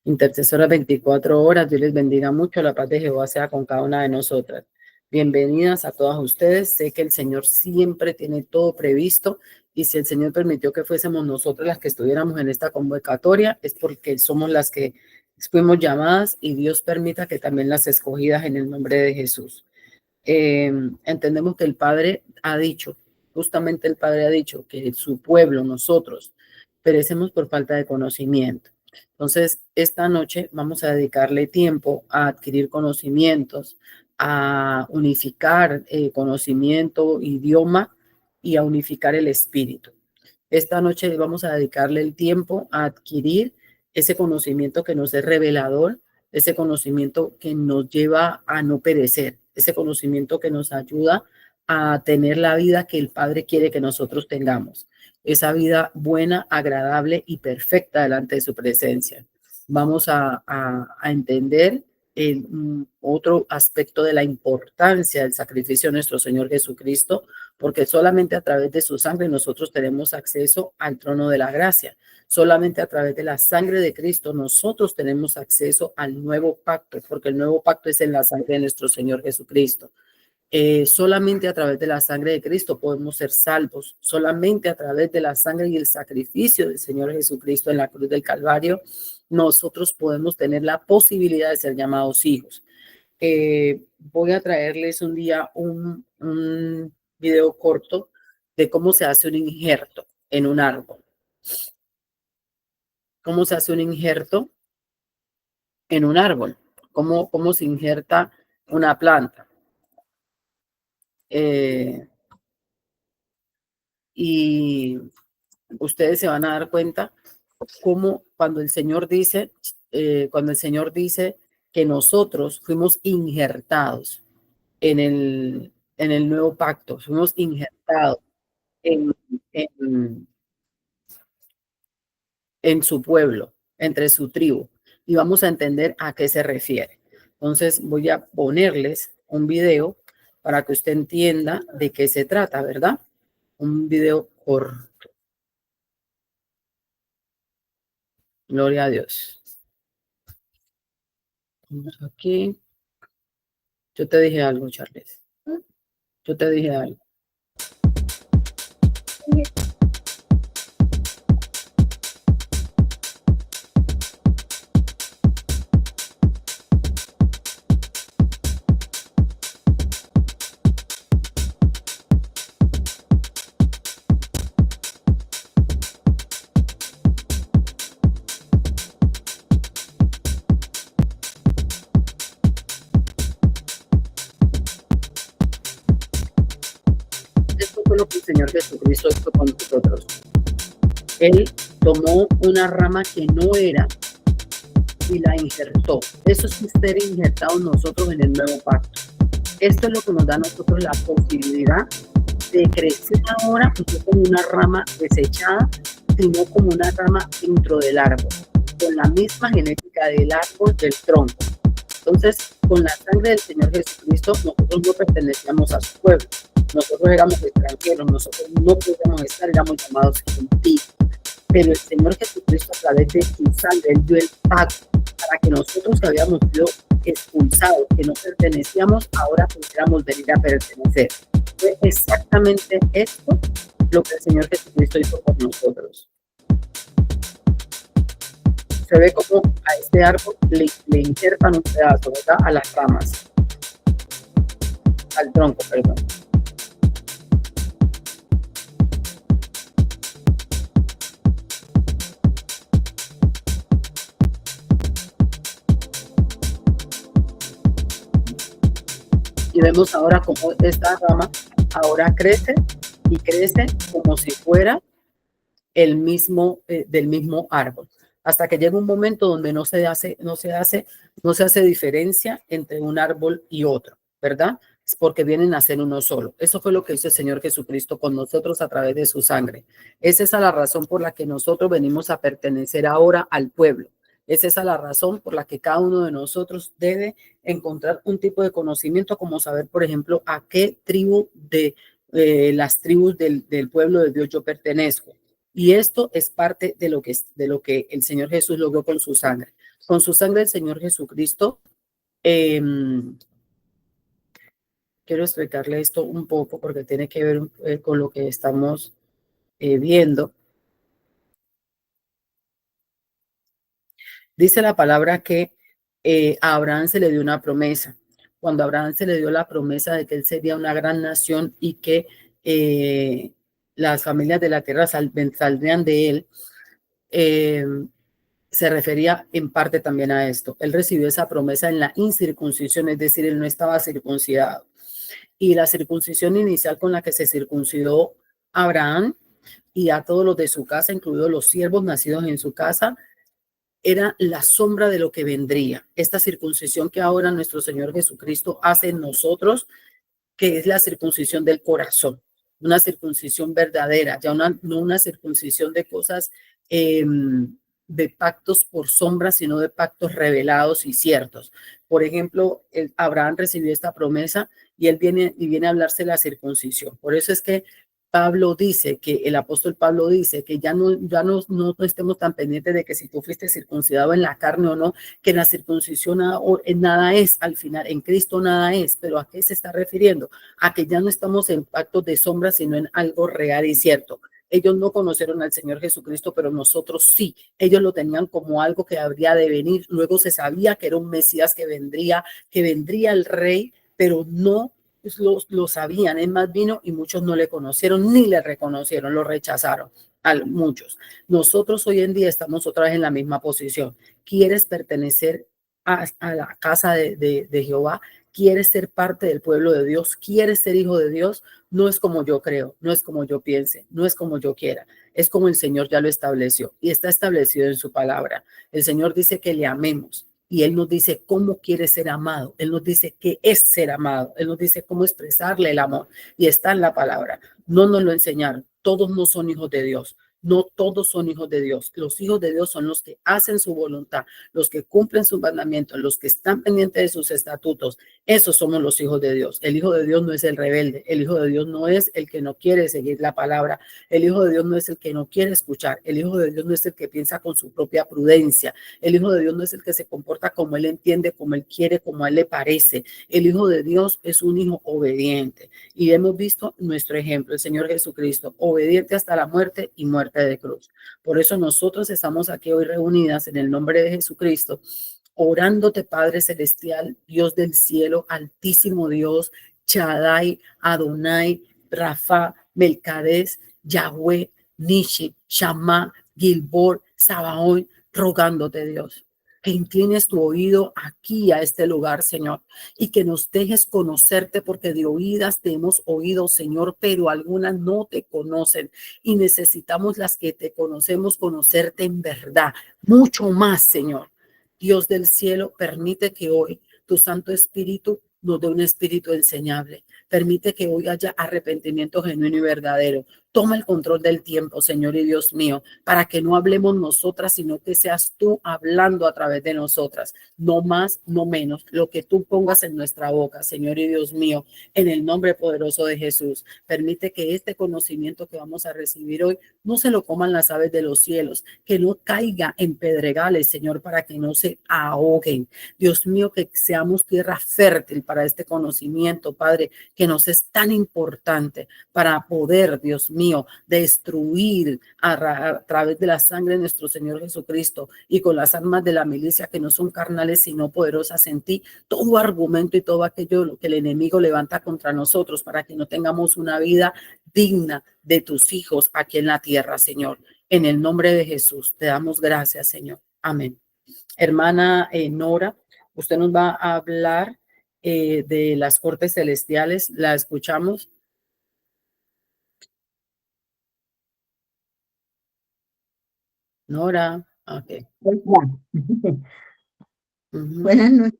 Intercesoras 24 horas, Dios les bendiga mucho, la paz de Jehová sea con cada una de nosotras. Bienvenidas a todas ustedes, sé que el Señor siempre tiene todo previsto y si el Señor permitió que fuésemos nosotras las que estuviéramos en esta convocatoria es porque somos las que fuimos llamadas y Dios permita que también las escogidas en el nombre de Jesús. Entendemos que el Padre ha dicho, justamente el Padre ha dicho que su pueblo, nosotros, perecemos por falta de conocimiento. Entonces, esta noche vamos a dedicarle tiempo a adquirir conocimientos, a unificar conocimiento, idioma y a unificar el espíritu. Esta noche vamos a dedicarle el tiempo a adquirir ese conocimiento que nos es revelador, ese conocimiento que nos lleva a no perecer, ese conocimiento que nos ayuda a tener la vida que el Padre quiere que nosotros tengamos, esa vida buena, agradable y perfecta delante de su presencia. Vamos a entender otro aspecto de la importancia del sacrificio de nuestro Señor Jesucristo, porque solamente a través de su sangre nosotros tenemos acceso al trono de la gracia. Solamente a través de la sangre de Cristo nosotros tenemos acceso al nuevo pacto, porque el nuevo pacto es en la sangre de nuestro Señor Jesucristo. Solamente a través de la sangre de Cristo podemos ser salvos. Solamente a través de la sangre y el sacrificio del Señor Jesucristo en la cruz del Calvario, nosotros podemos tener la posibilidad de ser llamados hijos. Voy a traerles un día un video corto de cómo se hace un injerto en un árbol. Cómo se hace un injerto en un árbol. Cómo se injerta una planta. Y ustedes se van a dar cuenta cómo cuando el Señor dice que nosotros fuimos injertados en el nuevo pacto, fuimos injertados en, en, en su pueblo, entre su tribu, y vamos a entender a qué se refiere. Entonces voy a ponerles un video para que usted entienda de qué se trata, ¿verdad? Un video corto. Gloria a Dios. Vamos aquí. Yo te dije algo, Charles. Yo te dije algo. Esto fue lo que el Señor Jesucristo hizo con nosotros. Él tomó una rama que no era y la injertó. Eso es ser injertados nosotros en el nuevo pacto. Esto es lo que nos da a nosotros la posibilidad de crecer ahora, no como una rama desechada, sino como una rama dentro del árbol, con la misma genética del árbol, del tronco. Entonces, con la sangre del Señor Jesucristo, nosotros no pertenecíamos a su pueblo. Nosotros éramos extranjeros, nosotros no podíamos estar, éramos llamados gentiles. Pero el Señor Jesucristo, a través de su sangre, Él dio el pacto para que nosotros que habíamos sido expulsados, que no pertenecíamos, ahora pudiéramos venir a pertenecer. Fue exactamente esto lo que el Señor Jesucristo hizo por nosotros. Se ve como a este árbol le injertan un pedazo, ¿verdad? A las ramas, al tronco, perdón. Y vemos ahora cómo esta rama ahora crece y crece como si fuera el mismo, del mismo árbol, hasta que llega un momento donde no se hace diferencia entre un árbol y otro, ¿verdad? Es porque vienen a ser uno solo. Eso fue lo que hizo el Señor Jesucristo con nosotros a través de su sangre. Es esa la razón por la que nosotros venimos a pertenecer ahora al pueblo. Es esa la razón por la que cada uno de nosotros debe encontrar un tipo de conocimiento, como saber, por ejemplo, a qué tribu de las tribus del pueblo de Dios yo pertenezco. Y esto es parte de lo que el Señor Jesús logró con su sangre. Con su sangre el Señor Jesucristo, eh, quiero explicarle esto un poco porque tiene que ver con lo que estamos viendo. Dice la palabra que a Abraham se le dio una promesa. Cuando a Abraham se le dio la promesa de que él sería una gran nación y que las familias de la tierra saldrían de él, eh, se refería en parte también a esto. Él recibió esa promesa en la incircuncisión, es decir, él no estaba circuncidado. Y la circuncisión inicial con la que se circuncidó Abraham y a todos los de su casa, incluidos los siervos nacidos en su casa, era la sombra de lo que vendría. Esta circuncisión que ahora nuestro Señor Jesucristo hace en nosotros, que es la circuncisión del corazón, una circuncisión verdadera, ya no una circuncisión de cosas, de pactos por sombra, sino de pactos revelados y ciertos. Por ejemplo, Abraham recibió esta promesa y él viene a hablarse de la circuncisión. Por eso es que Pablo dice, que el apóstol Pablo dice que no estemos tan pendientes de que si tú fuiste circuncidado en la carne o no, que en la circuncisión nada es, al final, en Cristo nada es. Pero ¿a qué se está refiriendo? A que ya no estamos en pactos de sombra, sino en algo real y cierto. Ellos no conocieron al Señor Jesucristo, pero nosotros sí. Ellos lo tenían como algo que habría de venir. Luego se sabía que era un Mesías que vendría el rey, pero no lo sabían. Es más, vino y muchos no le conocieron ni le reconocieron, lo rechazaron a muchos. Nosotros hoy en día estamos otra vez en la misma posición. ¿Quieres pertenecer a la casa de Jehová? ¿Quieres ser parte del pueblo de Dios? ¿Quieres ser hijo de Dios? No es como yo creo, no es como yo piense, no es como yo quiera, es como el Señor ya lo estableció y está establecido en su palabra. El Señor dice que le amemos y Él nos dice cómo quiere ser amado, Él nos dice qué es ser amado, Él nos dice cómo expresarle el amor y está en la palabra. No nos lo enseñaron, todos no son hijos de Dios. No todos son hijos de Dios. Los hijos de Dios son los que hacen su voluntad, los que cumplen sus mandamientos, los que están pendientes de sus estatutos. Esos somos los hijos de Dios. El hijo de Dios no es el rebelde. El hijo de Dios no es el que no quiere seguir la palabra. El hijo de Dios no es el que no quiere escuchar. El hijo de Dios no es el que piensa con su propia prudencia. El hijo de Dios no es el que se comporta como él entiende, como él quiere, como a él le parece. El hijo de Dios es un hijo obediente. Y hemos visto nuestro ejemplo, el Señor Jesucristo, obediente hasta la muerte y muerte de cruz. Por eso nosotros estamos aquí hoy reunidas en el nombre de Jesucristo, orándote, Padre Celestial, Dios del cielo, altísimo Dios, Shaddai, Adonai, Rafa, Melcades, Yahweh, Nishi, Shammah, Gilbor, Sabaoth, rogándote, Dios, que inclines tu oído aquí a este lugar, Señor, y que nos dejes conocerte, porque de oídas te hemos oído, Señor, pero algunas no te conocen y necesitamos las que te conocemos conocerte en verdad, mucho más, Señor. Dios del cielo, permite que hoy tu Santo Espíritu nos dé un espíritu enseñable. Permite que hoy haya arrepentimiento genuino y verdadero. Toma el control del tiempo, Señor y Dios mío, para que no hablemos nosotras, sino que seas tú hablando a través de nosotras. No más, no menos. Lo que tú pongas en nuestra boca, Señor y Dios mío, en el nombre poderoso de Jesús. Permite que este conocimiento que vamos a recibir hoy no se lo coman las aves de los cielos, que no caiga en pedregales, Señor, para que no se ahoguen. Dios mío, que seamos tierra fértil para este conocimiento, Padre, que nos es tan importante para poder, Dios mío, destruir a través de la sangre de nuestro Señor Jesucristo y con las armas de la milicia que no son carnales sino poderosas en ti, todo argumento y todo aquello que el enemigo levanta contra nosotros para que no tengamos una vida digna de tus hijos aquí en la tierra, Señor. En el nombre de Jesús, te damos gracias, Señor. Amén. Hermana Nora, usted nos va a hablar de las cortes celestiales. ¿La escuchamos? Nora, ok. Buenas noches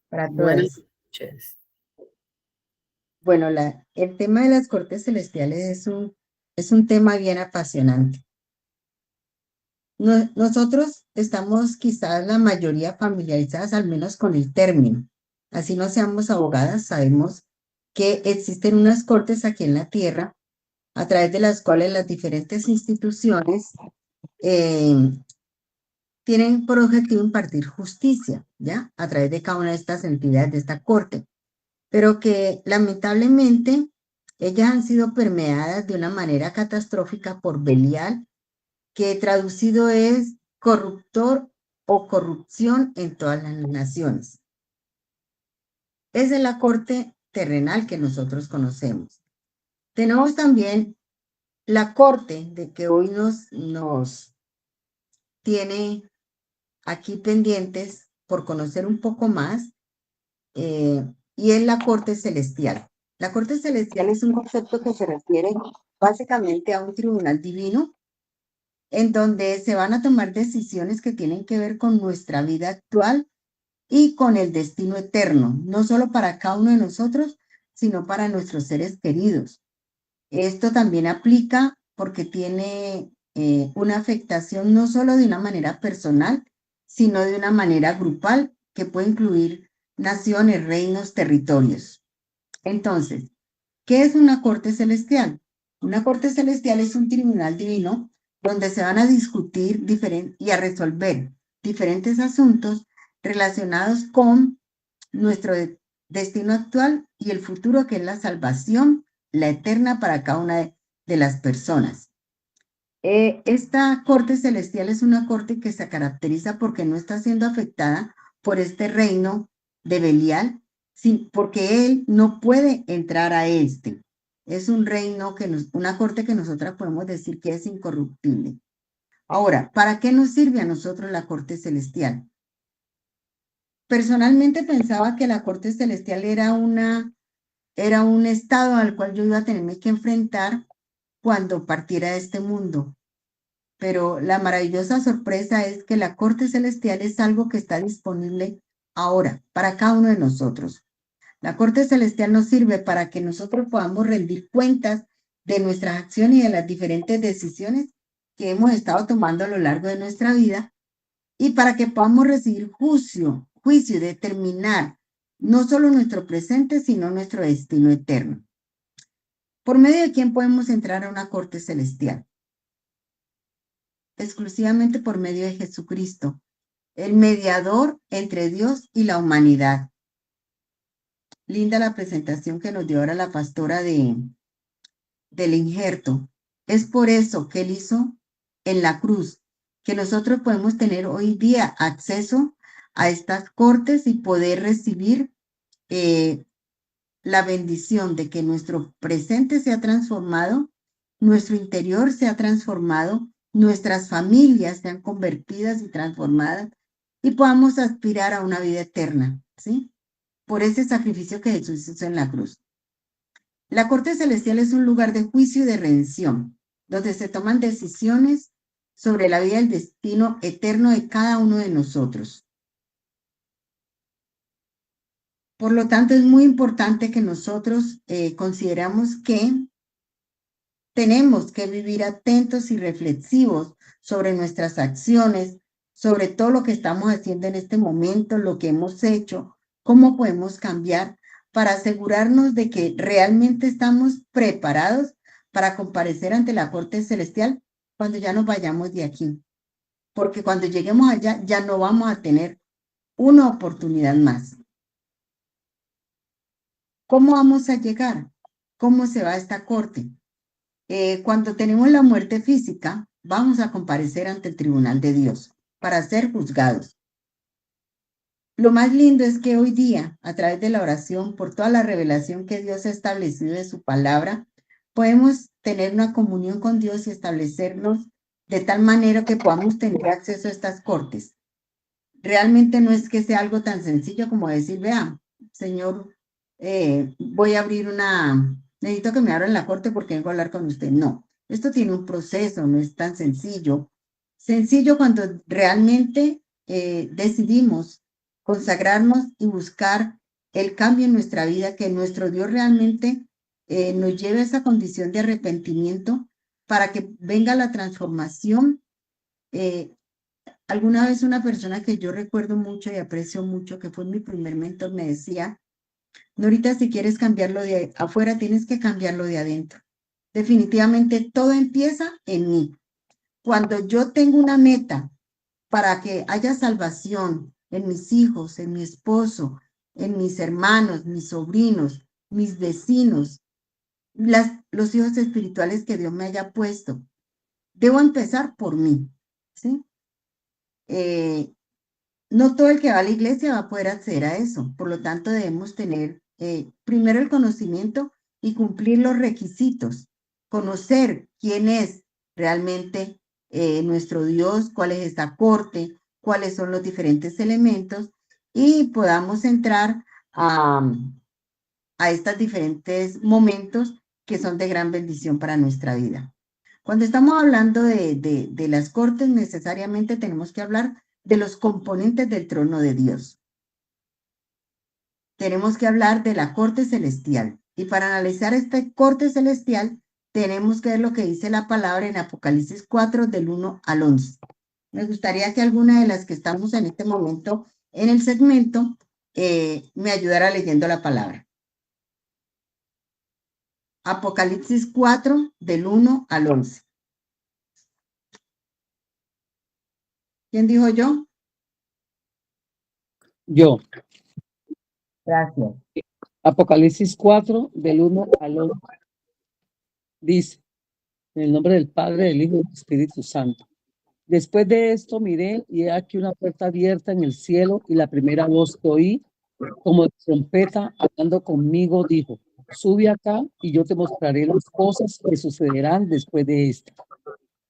para Buenas todas. noches. Bueno, el tema de las cortes celestiales es un tema bien apasionante. Nosotros estamos quizás la mayoría familiarizadas al menos con el término. Así no seamos abogadas, sabemos que existen unas cortes aquí en la tierra a través de las cuales las diferentes instituciones eh, tienen por objetivo impartir justicia, ¿ya? A través de cada una de estas entidades de esta corte, pero que lamentablemente ellas han sido permeadas de una manera catastrófica por Belial, que traducido es corruptor o corrupción en todas las naciones. Esa es la corte terrenal que nosotros conocemos. Tenemos también la corte de que hoy nos tiene aquí pendientes por conocer un poco más, y es la corte celestial. La corte celestial es un concepto que se refiere básicamente a un tribunal divino en donde se van a tomar decisiones que tienen que ver con nuestra vida actual y con el destino eterno, no solo para cada uno de nosotros, sino para nuestros seres queridos. Esto también aplica porque tiene una afectación no solo de una manera personal, sino de una manera grupal que puede incluir naciones, reinos, territorios. Entonces, ¿qué es una corte celestial? Una corte celestial es un tribunal divino donde se van a discutir y a resolver diferentes asuntos relacionados con nuestro destino actual y el futuro, que es la salvación, la eterna para cada una de las personas. Esta corte celestial es una corte que se caracteriza porque no está siendo afectada por este reino de Belial, porque él no puede entrar a este. Es un reino una corte que nosotras podemos decir que es incorruptible. Ahora, ¿para qué nos sirve a nosotros la corte celestial? Personalmente pensaba que la corte celestial era un estado al cual yo iba a tenerme que enfrentar cuando partiera de este mundo. Pero la maravillosa sorpresa es que la corte celestial es algo que está disponible ahora para cada uno de nosotros. La corte celestial nos sirve para que nosotros podamos rendir cuentas de nuestras acciones y de las diferentes decisiones que hemos estado tomando a lo largo de nuestra vida, y para que podamos recibir juicio y determinar no solo nuestro presente, sino nuestro destino eterno. ¿Por medio de quién podemos entrar a una corte celestial? Exclusivamente por medio de Jesucristo, el mediador entre Dios y la humanidad. Linda la presentación que nos dio ahora la pastora del injerto. Es por eso que él hizo en la cruz, que nosotros podemos tener hoy día acceso a estas cortes y poder recibir la bendición de que nuestro presente sea transformado, nuestro interior sea transformado, nuestras familias sean convertidas y transformadas y podamos aspirar a una vida eterna, ¿sí? Por ese sacrificio que Jesús hizo en la cruz. La corte celestial es un lugar de juicio y de redención, donde se toman decisiones sobre la vida y el destino eterno de cada uno de nosotros. Por lo tanto, es muy importante que nosotros consideramos que tenemos que vivir atentos y reflexivos sobre nuestras acciones, sobre todo lo que estamos haciendo en este momento, lo que hemos hecho, cómo podemos cambiar para asegurarnos de que realmente estamos preparados para comparecer ante la corte celestial cuando ya nos vayamos de aquí. Porque cuando lleguemos allá ya no vamos a tener una oportunidad más. ¿Cómo vamos a llegar? ¿Cómo se va a esta corte? Cuando tenemos la muerte física, vamos a comparecer ante el tribunal de Dios para ser juzgados. Lo más lindo es que hoy día, a través de la oración, por toda la revelación que Dios ha establecido de su palabra, podemos tener una comunión con Dios y establecernos de tal manera que podamos tener acceso a estas cortes. Realmente no es que sea algo tan sencillo como decir, vea, Señor, voy a abrir necesito que me abran la corte porque vengo a hablar con usted. No, esto tiene un proceso, no es tan sencillo. Sencillo cuando realmente decidimos consagrarnos y buscar el cambio en nuestra vida, que nuestro Dios realmente nos lleve a esa condición de arrepentimiento para que venga la transformación. Alguna vez una persona que yo recuerdo mucho y aprecio mucho, que fue mi primer mentor, me decía, Norita, si quieres cambiarlo de afuera, tienes que cambiarlo de adentro. Definitivamente todo empieza en mí. Cuando yo tengo una meta para que haya salvación en mis hijos, en mi esposo, en mis hermanos, mis sobrinos, mis vecinos, los hijos espirituales que Dios me haya puesto, debo empezar por mí, ¿sí? No todo el que va a la iglesia va a poder acceder a eso. Por lo tanto, debemos tener primero el conocimiento y cumplir los requisitos. Conocer quién es realmente nuestro Dios, cuál es esta corte, cuáles son los diferentes elementos y podamos entrar a estos diferentes momentos que son de gran bendición para nuestra vida. Cuando estamos hablando de las cortes, necesariamente tenemos que hablar de los componentes del trono de Dios. Tenemos que hablar de la corte celestial. Y para analizar esta corte celestial, tenemos que ver lo que dice la palabra en Apocalipsis 4, del 1 al 11. Me gustaría que alguna de las que estamos en este momento en el segmento me ayudara leyendo la palabra. Apocalipsis 4, del 1 al 11. ¿Quién dijo yo? Yo. Gracias. Apocalipsis 4, del 1 al 11. Dice, en el nombre del Padre, del Hijo y del Espíritu Santo. Después de esto miré y he aquí una puerta abierta en el cielo y la primera voz que oí, como de trompeta, hablando conmigo, dijo, sube acá y yo te mostraré las cosas que sucederán después de esto.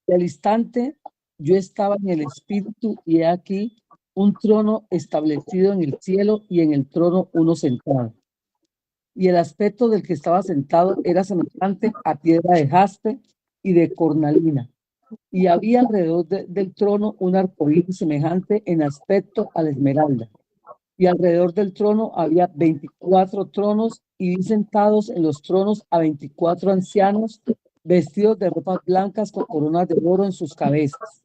Y al instante yo estaba en el Espíritu y he aquí un trono establecido en el cielo y en el trono uno sentado. Y el aspecto del que estaba sentado era semejante a piedra de jaspe y de cornalina. Y había alrededor del trono un arcoíris semejante en aspecto a la esmeralda. Y alrededor del trono había 24 tronos, y vi sentados en los tronos a 24 ancianos, vestidos de ropas blancas con coronas de oro en sus cabezas.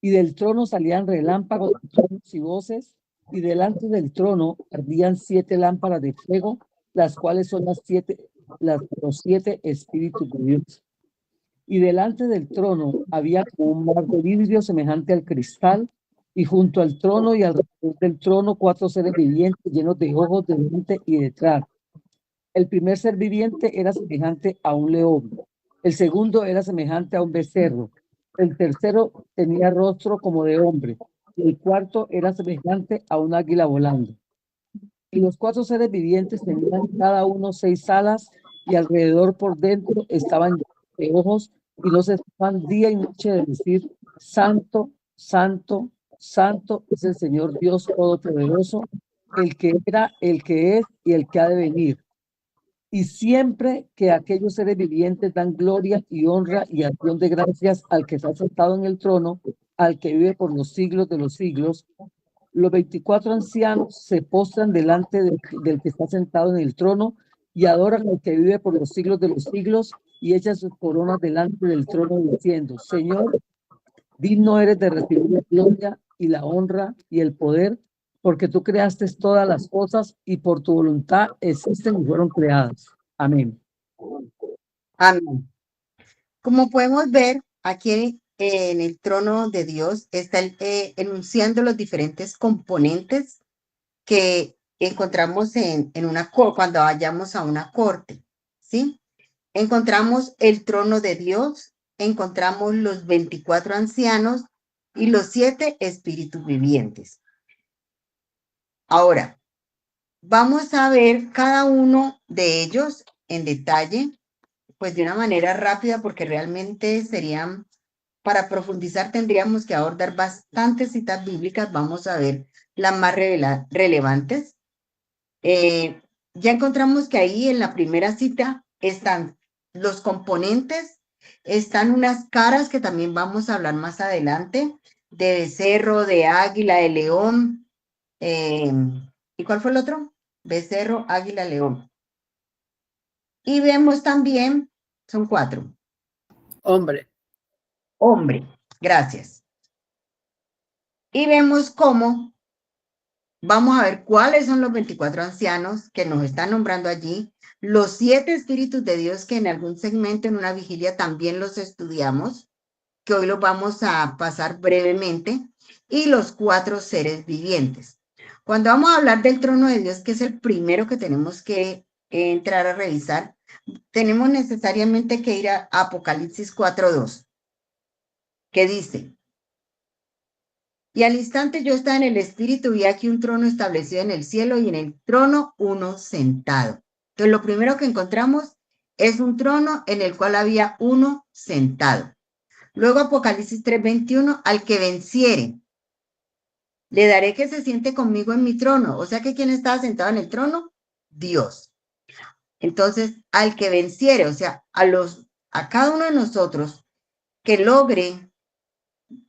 Y del trono salían relámpagos, truenos y voces, y delante del trono ardían 7 lámparas de fuego, las cuales son los 7 espíritus de Dios. Y delante del trono había como un mar de vidrio semejante al cristal, y junto al trono y alrededor del trono 4 seres vivientes llenos de ojos delante y detrás. El primer ser viviente era semejante a un león, el segundo era semejante a un becerro, el tercero tenía rostro como de hombre, y el cuarto era semejante a un águila volando. Y los 4 seres vivientes tenían cada uno 6 alas, y alrededor por dentro estaban de ojos, y no cesaban día y noche de decir, Santo, Santo, Santo es el Señor Dios Todopoderoso, el que era, el que es y el que ha de venir. Y siempre que aquellos seres vivientes dan gloria y honra y acción de gracias al que está sentado en el trono, al que vive por los siglos de los siglos, los 24 ancianos se postran delante del que está sentado en el trono y adoran al que vive por los siglos de los siglos y echan sus coronas delante del trono diciendo, Señor, digno eres de recibir la gloria y la honra y el poder, porque tú creaste todas las cosas y por tu voluntad existen y fueron creadas. Amén. Amén. Como podemos ver, aquí en el trono de Dios está enunciando los diferentes componentes que encontramos en una cuando vayamos a una corte, ¿sí? Encontramos el trono de Dios, encontramos los 24 ancianos y los 7 espíritus vivientes. Ahora, vamos a ver cada uno de ellos en detalle, pues de una manera rápida, porque realmente serían, para profundizar tendríamos que abordar bastantes citas bíblicas. Vamos a ver las más relevantes. Ya encontramos que ahí en la primera cita están los componentes, están unas caras que también vamos a hablar más adelante, de becerro, de águila, de león. ¿Y cuál fue el otro? Becerro, águila, león. Y vemos también, son 4. Hombre. Hombre, gracias. Y vemos cómo Vamos a ver cuáles son los 24 ancianos que nos están nombrando allí, los 7 espíritus de Dios que en algún segmento en una vigilia también los estudiamos, que hoy los vamos a pasar brevemente, y los 4 seres vivientes. Cuando vamos a hablar del trono de Dios, que es el primero que tenemos que entrar a revisar, tenemos necesariamente que ir a Apocalipsis 4:2, que dice: y al instante yo estaba en el espíritu, vi aquí un trono establecido en el cielo y en el trono uno sentado. Entonces, lo primero que encontramos es un trono en el cual había uno sentado. Luego, Apocalipsis 3:21, al que venciere, le daré que se siente conmigo en mi trono. O sea que ¿quién estaba sentado en el trono? Dios. Entonces, al que venciere, o sea, a cada uno de nosotros que logre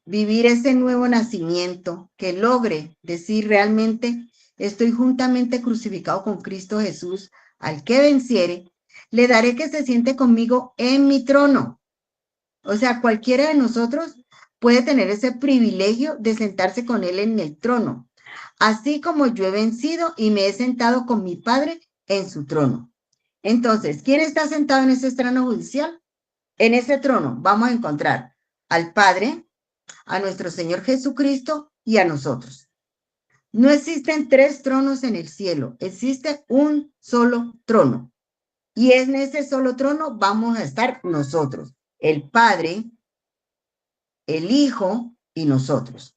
vivir ese nuevo nacimiento, que logre decir realmente estoy juntamente crucificado con Cristo Jesús, al que venciere, le daré que se siente conmigo en mi trono. O sea, cualquiera de nosotros puede tener ese privilegio de sentarse con él en el trono, así como yo he vencido y me he sentado con mi Padre en su trono. Entonces, ¿quién está sentado en ese trono judicial? En ese trono vamos a encontrar al Padre, a nuestro Señor Jesucristo y a nosotros. No existen 3 tronos en el cielo, existe un solo trono. Y en ese solo trono vamos a estar nosotros, el Padre, el Hijo y nosotros.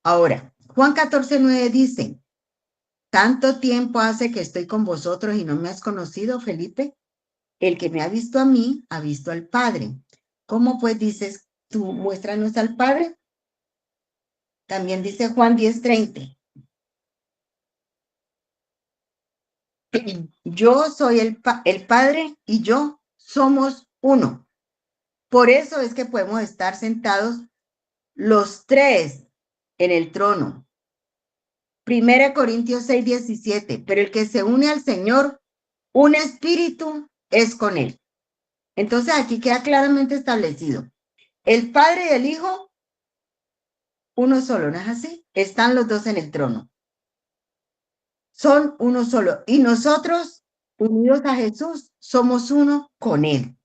Ahora, Juan 14:9 dice: tanto tiempo hace que estoy con vosotros y no me has conocido, Felipe. El que me ha visto a mí, ha visto al Padre. ¿Cómo pues dices tú, muéstranos al Padre? También dice Juan 10:30. Yo soy el Padre y yo somos uno. Por eso es que podemos estar sentados los 3 en el trono. 1 Corintios 6:17. Pero el que se une al Señor, un espíritu es con él. Entonces aquí queda claramente establecido. El Padre y el Hijo, uno solo, ¿no es así? Están los 2 en el trono. Son uno solo. Y nosotros, unidos a Jesús, somos uno con él.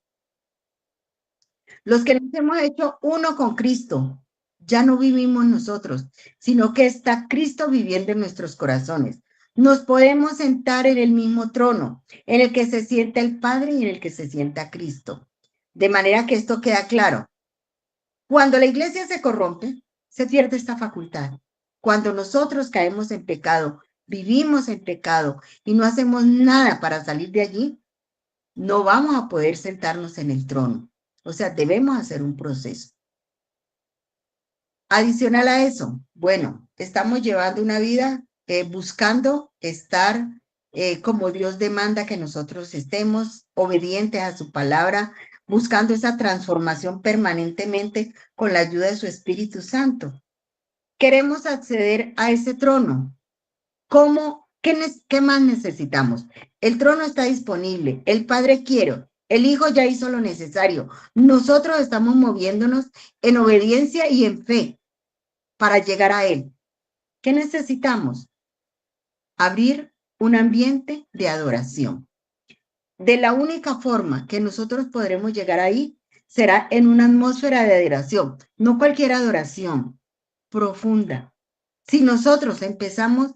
Los que nos hemos hecho uno con Cristo, ya no vivimos nosotros, sino que está Cristo viviendo en nuestros corazones. Nos podemos sentar en el mismo trono, en el que se sienta el Padre y en el que se sienta Cristo. De manera que esto queda claro. Cuando la iglesia se corrompe, se pierde esta facultad. Cuando nosotros caemos en pecado, vivimos en pecado y no hacemos nada para salir de allí, no vamos a poder sentarnos en el trono. O sea, debemos hacer un proceso. Adicional a eso, bueno, estamos llevando una vida buscando estar como Dios demanda que nosotros estemos, obedientes a su palabra, buscando esa transformación permanentemente con la ayuda de su Espíritu Santo. Queremos acceder a ese trono. ¿Cómo? ¿Qué más necesitamos? El trono está disponible, el Padre quiere, el Hijo ya hizo lo necesario. Nosotros estamos moviéndonos en obediencia y en fe para llegar a Él. ¿Qué necesitamos? Abrir un ambiente de adoración. De la única forma que nosotros podremos llegar ahí será en una atmósfera de adoración, no cualquier adoración, profunda. Si nosotros empezamos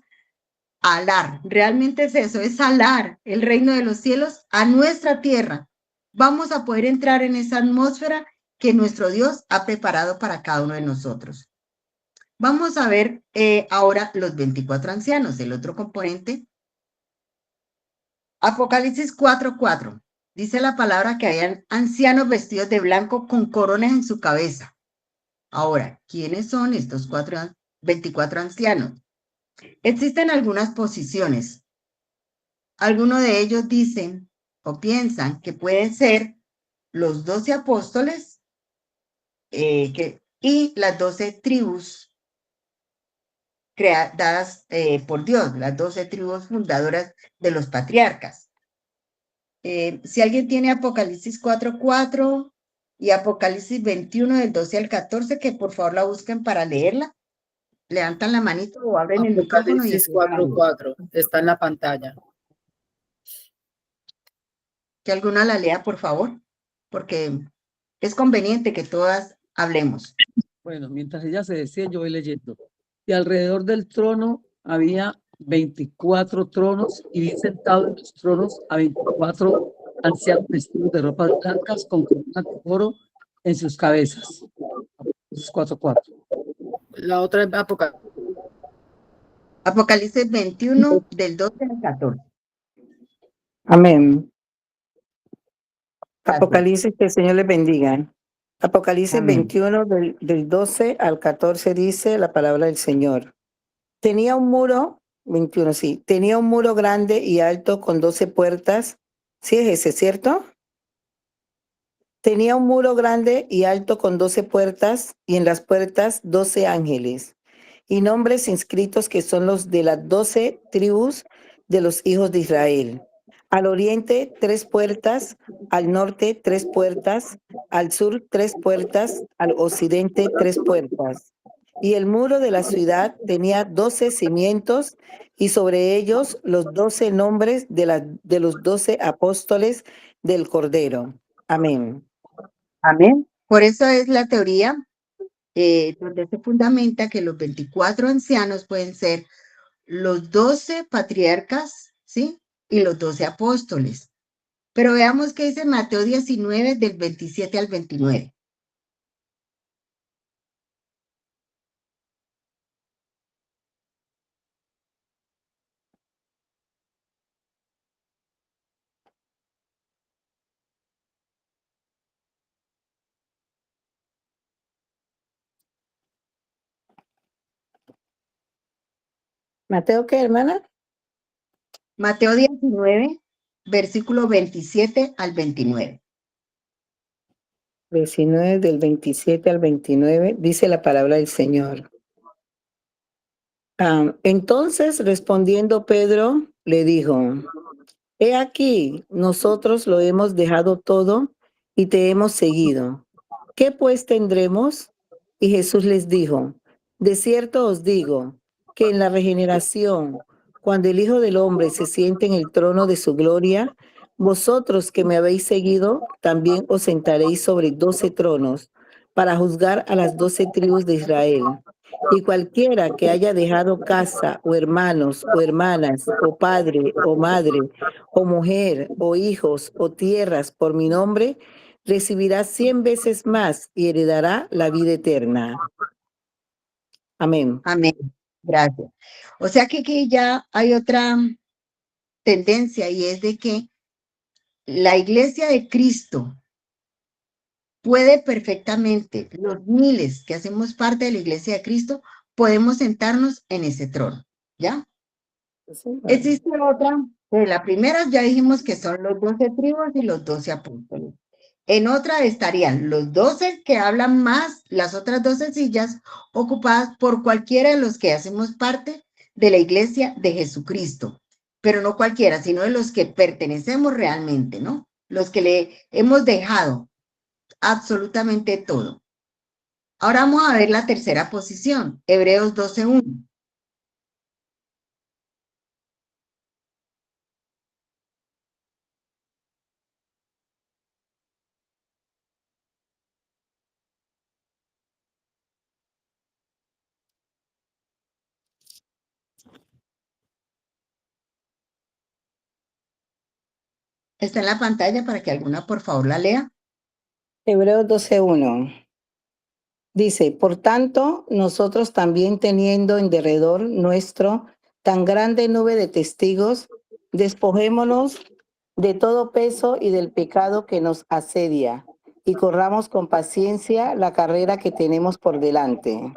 alar, realmente es eso, es alar el reino de los cielos a nuestra tierra. Vamos a poder entrar en esa atmósfera que nuestro Dios ha preparado para cada uno de nosotros. Vamos a ver ahora los 24 ancianos, el otro componente. Apocalipsis 4:4. Dice la palabra que habían ancianos vestidos de blanco con coronas en su cabeza. Ahora, ¿quiénes son estos 24 ancianos? Existen algunas posiciones. Algunos de ellos dicen o piensan que pueden ser los 12 apóstoles y las 12 tribus creadas por Dios, las 12 tribus fundadoras de los patriarcas. Si alguien tiene Apocalipsis 4:4 y Apocalipsis 21 del 12 al 14, que por favor la busquen para leerla. levantan la manito o abren el micrófono y Apocalipsis empiezan a leer. 4:4 está en la pantalla. Que alguna la lea, por favor, porque es conveniente que todas hablemos. Bueno, mientras ella se decía, yo voy leyendo. Y alrededor del trono había 24 tronos, y vi sentados en los tronos a 24 ancianos vestidos de ropas blancas con coronas de oro en sus cabezas. Esos 4:4. La otra es Apocalipsis 21, del 12 al 14. Amén. Gracias. Apocalipsis, que el Señor les bendiga. Apocalipsis Amén. 21, del 12 al 14 dice la palabra del Señor. Tenía un muro, 21, sí, tenía un muro grande y alto con 12 puertas. Sí, es ese, ¿cierto? Tenía un muro grande y alto con 12 puertas, y en las puertas 12 ángeles, y nombres inscritos que son los de las 12 tribus de los hijos de Israel. Al oriente 3 puertas, al norte 3 puertas, al sur 3 puertas, al occidente 3 puertas. Y el muro de la ciudad tenía 12 cimientos, y sobre ellos los 12 nombres de los 12 apóstoles del Cordero. Amén. Amén. Por eso es la teoría donde se fundamenta que los 24 ancianos pueden ser los 12 patriarcas, ¿sí? Y los 12 apóstoles. Pero veamos qué dice Mateo 19, del 27 al 29. ¿Mateo qué, hermana? Mateo 19, versículo 27 al 29. 19 del 27 al 29, dice la palabra del Señor. Entonces, respondiendo Pedro, le dijo: He aquí, nosotros lo hemos dejado todo y te hemos seguido. ¿Qué pues tendremos? Y Jesús les dijo: De cierto os digo que en la regeneración, cuando el Hijo del Hombre se siente en el trono de su gloria, vosotros que me habéis seguido, también os sentaréis sobre 12 tronos para juzgar a las 12 tribus de Israel. Y cualquiera que haya dejado casa o hermanos o hermanas o padre o madre o mujer o hijos o tierras por mi nombre, recibirá 100 veces más y heredará la vida eterna. Amén. Amén. Gracias. O sea que aquí ya hay otra tendencia, y es de que la iglesia de Cristo puede perfectamente, los miles que hacemos parte de la iglesia de Cristo, podemos sentarnos en ese trono, ¿ya? Existe otra, la primera ya dijimos que son los 12 tribus y los 12 apóstoles. En otra estarían los 12 que hablan más, las otras 12 sillas ocupadas por cualquiera de los que hacemos parte de la iglesia de Jesucristo, pero no cualquiera, sino de los que pertenecemos realmente, ¿no? Los que le hemos dejado absolutamente todo. Ahora vamos a ver la tercera posición, Hebreos 12:1. Está en la pantalla para que alguna por favor la lea. Hebreos 12:1. Dice: Por tanto, nosotros también, teniendo en derredor nuestro tan grande nube de testigos, despojémonos de todo peso y del pecado que nos asedia, y corramos con paciencia la carrera que tenemos por delante.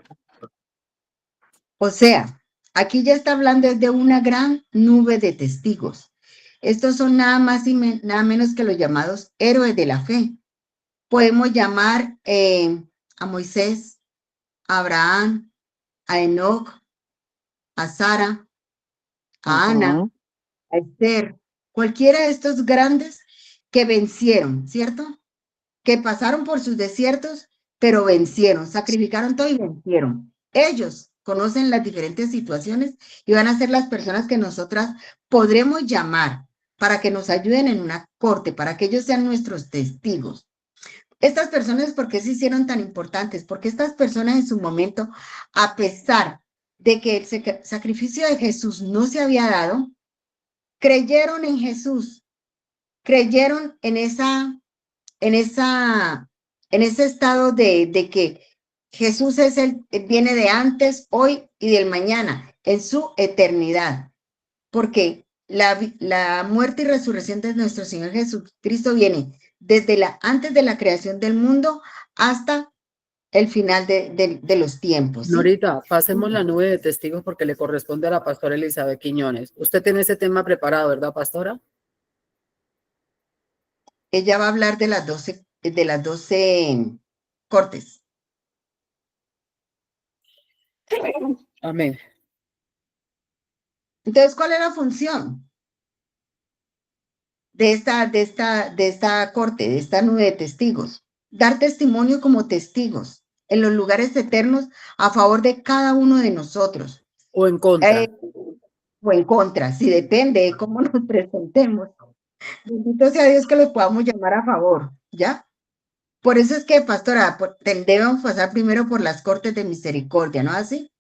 O sea, aquí ya está hablando de una gran nube de testigos. Estos son nada más y nada menos que los llamados héroes de la fe. Podemos llamar a Moisés, a Abraham, a Enoc, a Sara, a Ana, a Esther, cualquiera de estos grandes que vencieron, ¿cierto? Que pasaron por sus desiertos, pero vencieron, sacrificaron todo y vencieron. Ellos conocen las diferentes situaciones y van a ser las personas que nosotras podremos llamar para que nos ayuden en una corte, para que ellos sean nuestros testigos. Estas personas, ¿por qué se hicieron tan importantes? Porque estas personas en su momento, a pesar de que el sacrificio de Jesús no se había dado, creyeron en Jesús, creyeron en ese estado de que Jesús viene de antes, hoy y del mañana, en su eternidad. Porque la muerte y resurrección de nuestro Señor Jesucristo viene desde antes de la creación del mundo hasta el final de los tiempos. ¿sí? Norita, pasemos la nube de testigos porque le corresponde a la pastora Elizabeth Quiñones. Usted tiene ese tema preparado, ¿verdad, pastora? Ella va a hablar de las 12 cortes. Amén. Entonces, ¿cuál es la función de esta corte, de esta nube de testigos? Dar testimonio como testigos en los lugares eternos a favor de cada uno de nosotros. O en contra. O en contra, si depende de cómo nos presentemos. Bendito sea Dios que los podamos llamar a favor, ¿ya? Por eso es que, pastora, debemos pasar primero por las cortes de misericordia, ¿no así?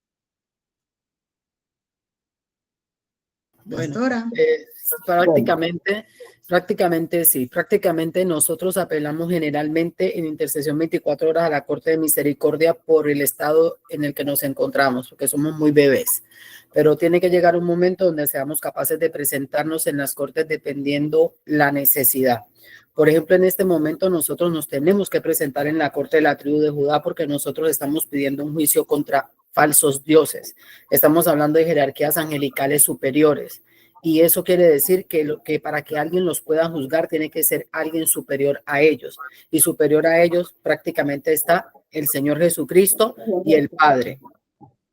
Bueno, Pastora. prácticamente sí. Prácticamente nosotros apelamos generalmente en intercesión 24 horas a la Corte de Misericordia por el estado en el que nos encontramos, porque somos muy bebés. Pero tiene que llegar un momento donde seamos capaces de presentarnos en las cortes dependiendo la necesidad. Por ejemplo, en este momento nosotros nos tenemos que presentar en la corte de la tribu de Judá porque nosotros estamos pidiendo un juicio contra falsos dioses. Estamos hablando de jerarquías angelicales superiores. Y eso quiere decir que para que alguien los pueda juzgar tiene que ser alguien superior a ellos. Y superior a ellos prácticamente está el Señor Jesucristo y el Padre.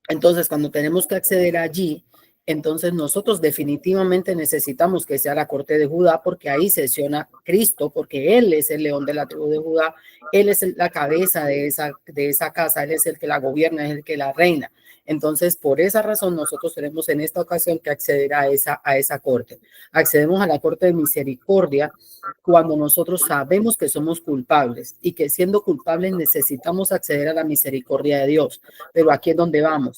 Entonces, cuando tenemos que acceder allí, entonces nosotros definitivamente necesitamos que sea la corte de Judá porque ahí sesiona Cristo, porque Él es el león de la tribu de Judá, Él es la cabeza de esa casa, Él es el que la gobierna, es el que la reina. Entonces, por esa razón, nosotros tenemos en esta ocasión que acceder a esa corte. Accedemos a la corte de misericordia cuando nosotros sabemos que somos culpables y que siendo culpables necesitamos acceder a la misericordia de Dios. Pero aquí es donde vamos.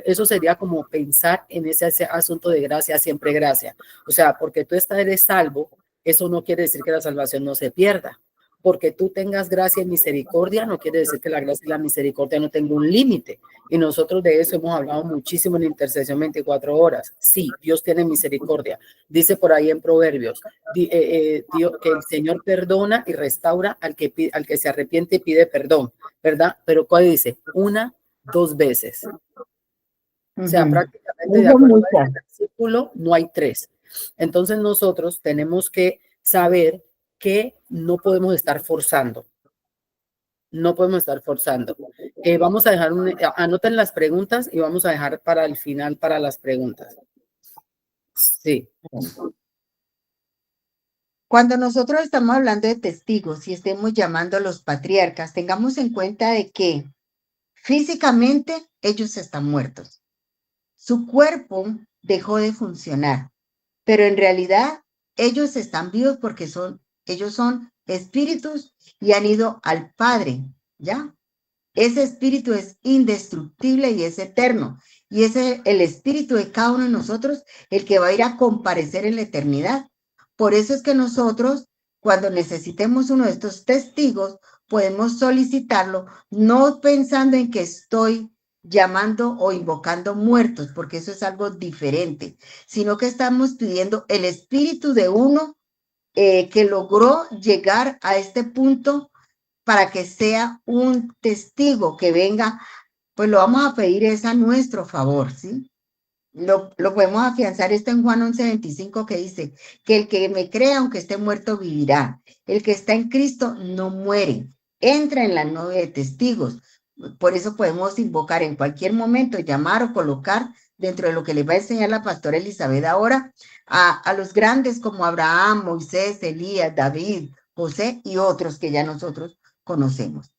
Eso sería como pensar en ese asunto de gracia, siempre gracia. O sea, porque tú eres salvo, eso no quiere decir que la salvación no se pierda. Porque tú tengas gracia y misericordia, no quiere decir que la gracia y la misericordia no tengan un límite. Y nosotros de eso hemos hablado muchísimo en Intercesión 24 horas. Sí, Dios tiene misericordia. Dice por ahí en Proverbios, que el Señor perdona y restaura al que se arrepiente y pide perdón, ¿verdad? Pero ¿cuál dice? 1, 2 veces. O sea, prácticamente de acuerdo a este versículo, no hay 3. Entonces nosotros tenemos que saber que no podemos estar forzando. No podemos estar forzando. Vamos a dejar anoten las preguntas y vamos a dejar para el final para las preguntas. Sí. Cuando nosotros estamos hablando de testigos y estemos llamando a los patriarcas, tengamos en cuenta de que físicamente ellos están muertos. Su cuerpo dejó de funcionar, pero en realidad ellos están vivos porque ellos son espíritus y han ido al Padre, ¿ya? Ese espíritu es indestructible y es eterno. Y ese es el espíritu de cada uno de nosotros, el que va a ir a comparecer en la eternidad. Por eso es que nosotros, cuando necesitemos uno de estos testigos, podemos solicitarlo, no pensando en que estoy llamando o invocando muertos, porque eso es algo diferente, sino que estamos pidiendo el espíritu de uno que logró llegar a este punto para que sea un testigo que venga, pues lo vamos a pedir es a nuestro favor, ¿sí? Lo podemos afianzar esto en Juan 11:25 que dice que el que me crea aunque esté muerto vivirá. El que está en Cristo no muere, entra en la nube de testigos. Por eso podemos invocar en cualquier momento, llamar o colocar dentro de lo que les va a enseñar la pastora Elizabeth ahora a los grandes como Abraham, Moisés, Elías, David, José y otros que ya nosotros conocemos.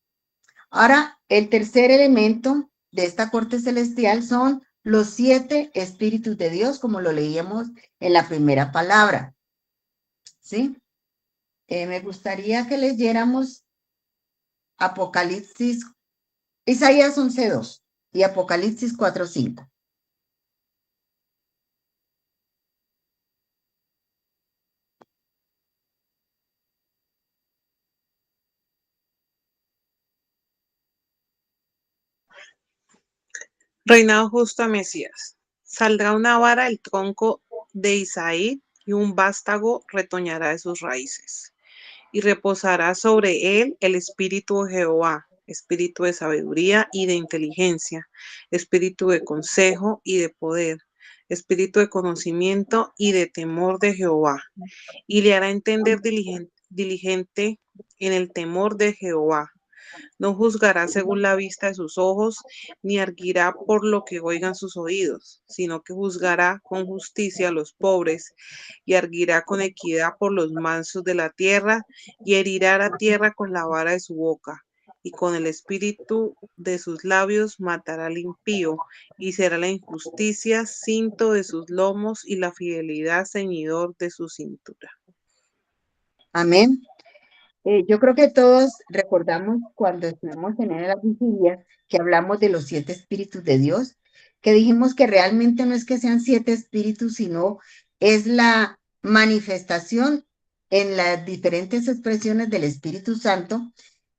Ahora, el tercer elemento de esta corte celestial son los 7 espíritus de Dios, como lo leíamos en la primera palabra. ¿Sí? Me gustaría que leyéramos Apocalipsis, Isaías 11:2 y Apocalipsis 4:5. Reinado justo a Mesías. Saldrá una vara del tronco de Isaí y un vástago retoñará de sus raíces. Y reposará sobre él el espíritu de Jehová, espíritu de sabiduría y de inteligencia, espíritu de consejo y de poder, espíritu de conocimiento y de temor de Jehová. Y le hará entender diligente en el temor de Jehová. No juzgará según la vista de sus ojos, ni arguirá por lo que oigan sus oídos, sino que juzgará con justicia a los pobres, y arguirá con equidad por los mansos de la tierra, y herirá la tierra con la vara de su boca, y con el espíritu de sus labios matará al impío, y será la injusticia cinto de sus lomos, y la fidelidad ceñidor de su cintura. Amén. Yo creo que todos recordamos cuando estuvimos en la vigilia que hablamos de los 7 espíritus de Dios, que dijimos que realmente no es que sean 7 espíritus, sino es la manifestación en las diferentes expresiones del Espíritu Santo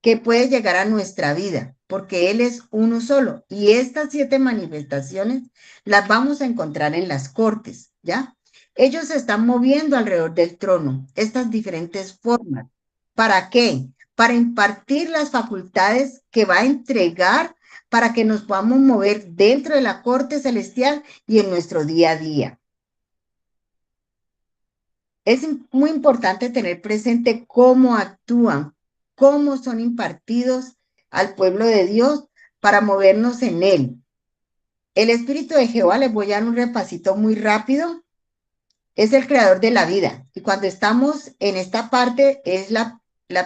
que puede llegar a nuestra vida, porque Él es uno solo. Y estas 7 manifestaciones las vamos a encontrar en las cortes, ¿ya? Ellos se están moviendo alrededor del trono, estas diferentes formas. ¿Para qué? Para impartir las facultades que va a entregar para que nos podamos mover dentro de la corte celestial y en nuestro día a día. Es muy importante tener presente cómo actúan, cómo son impartidos al pueblo de Dios para movernos en él. El Espíritu de Jehová, les voy a dar un repasito muy rápido, es el creador de la vida. Y cuando estamos en esta parte, es la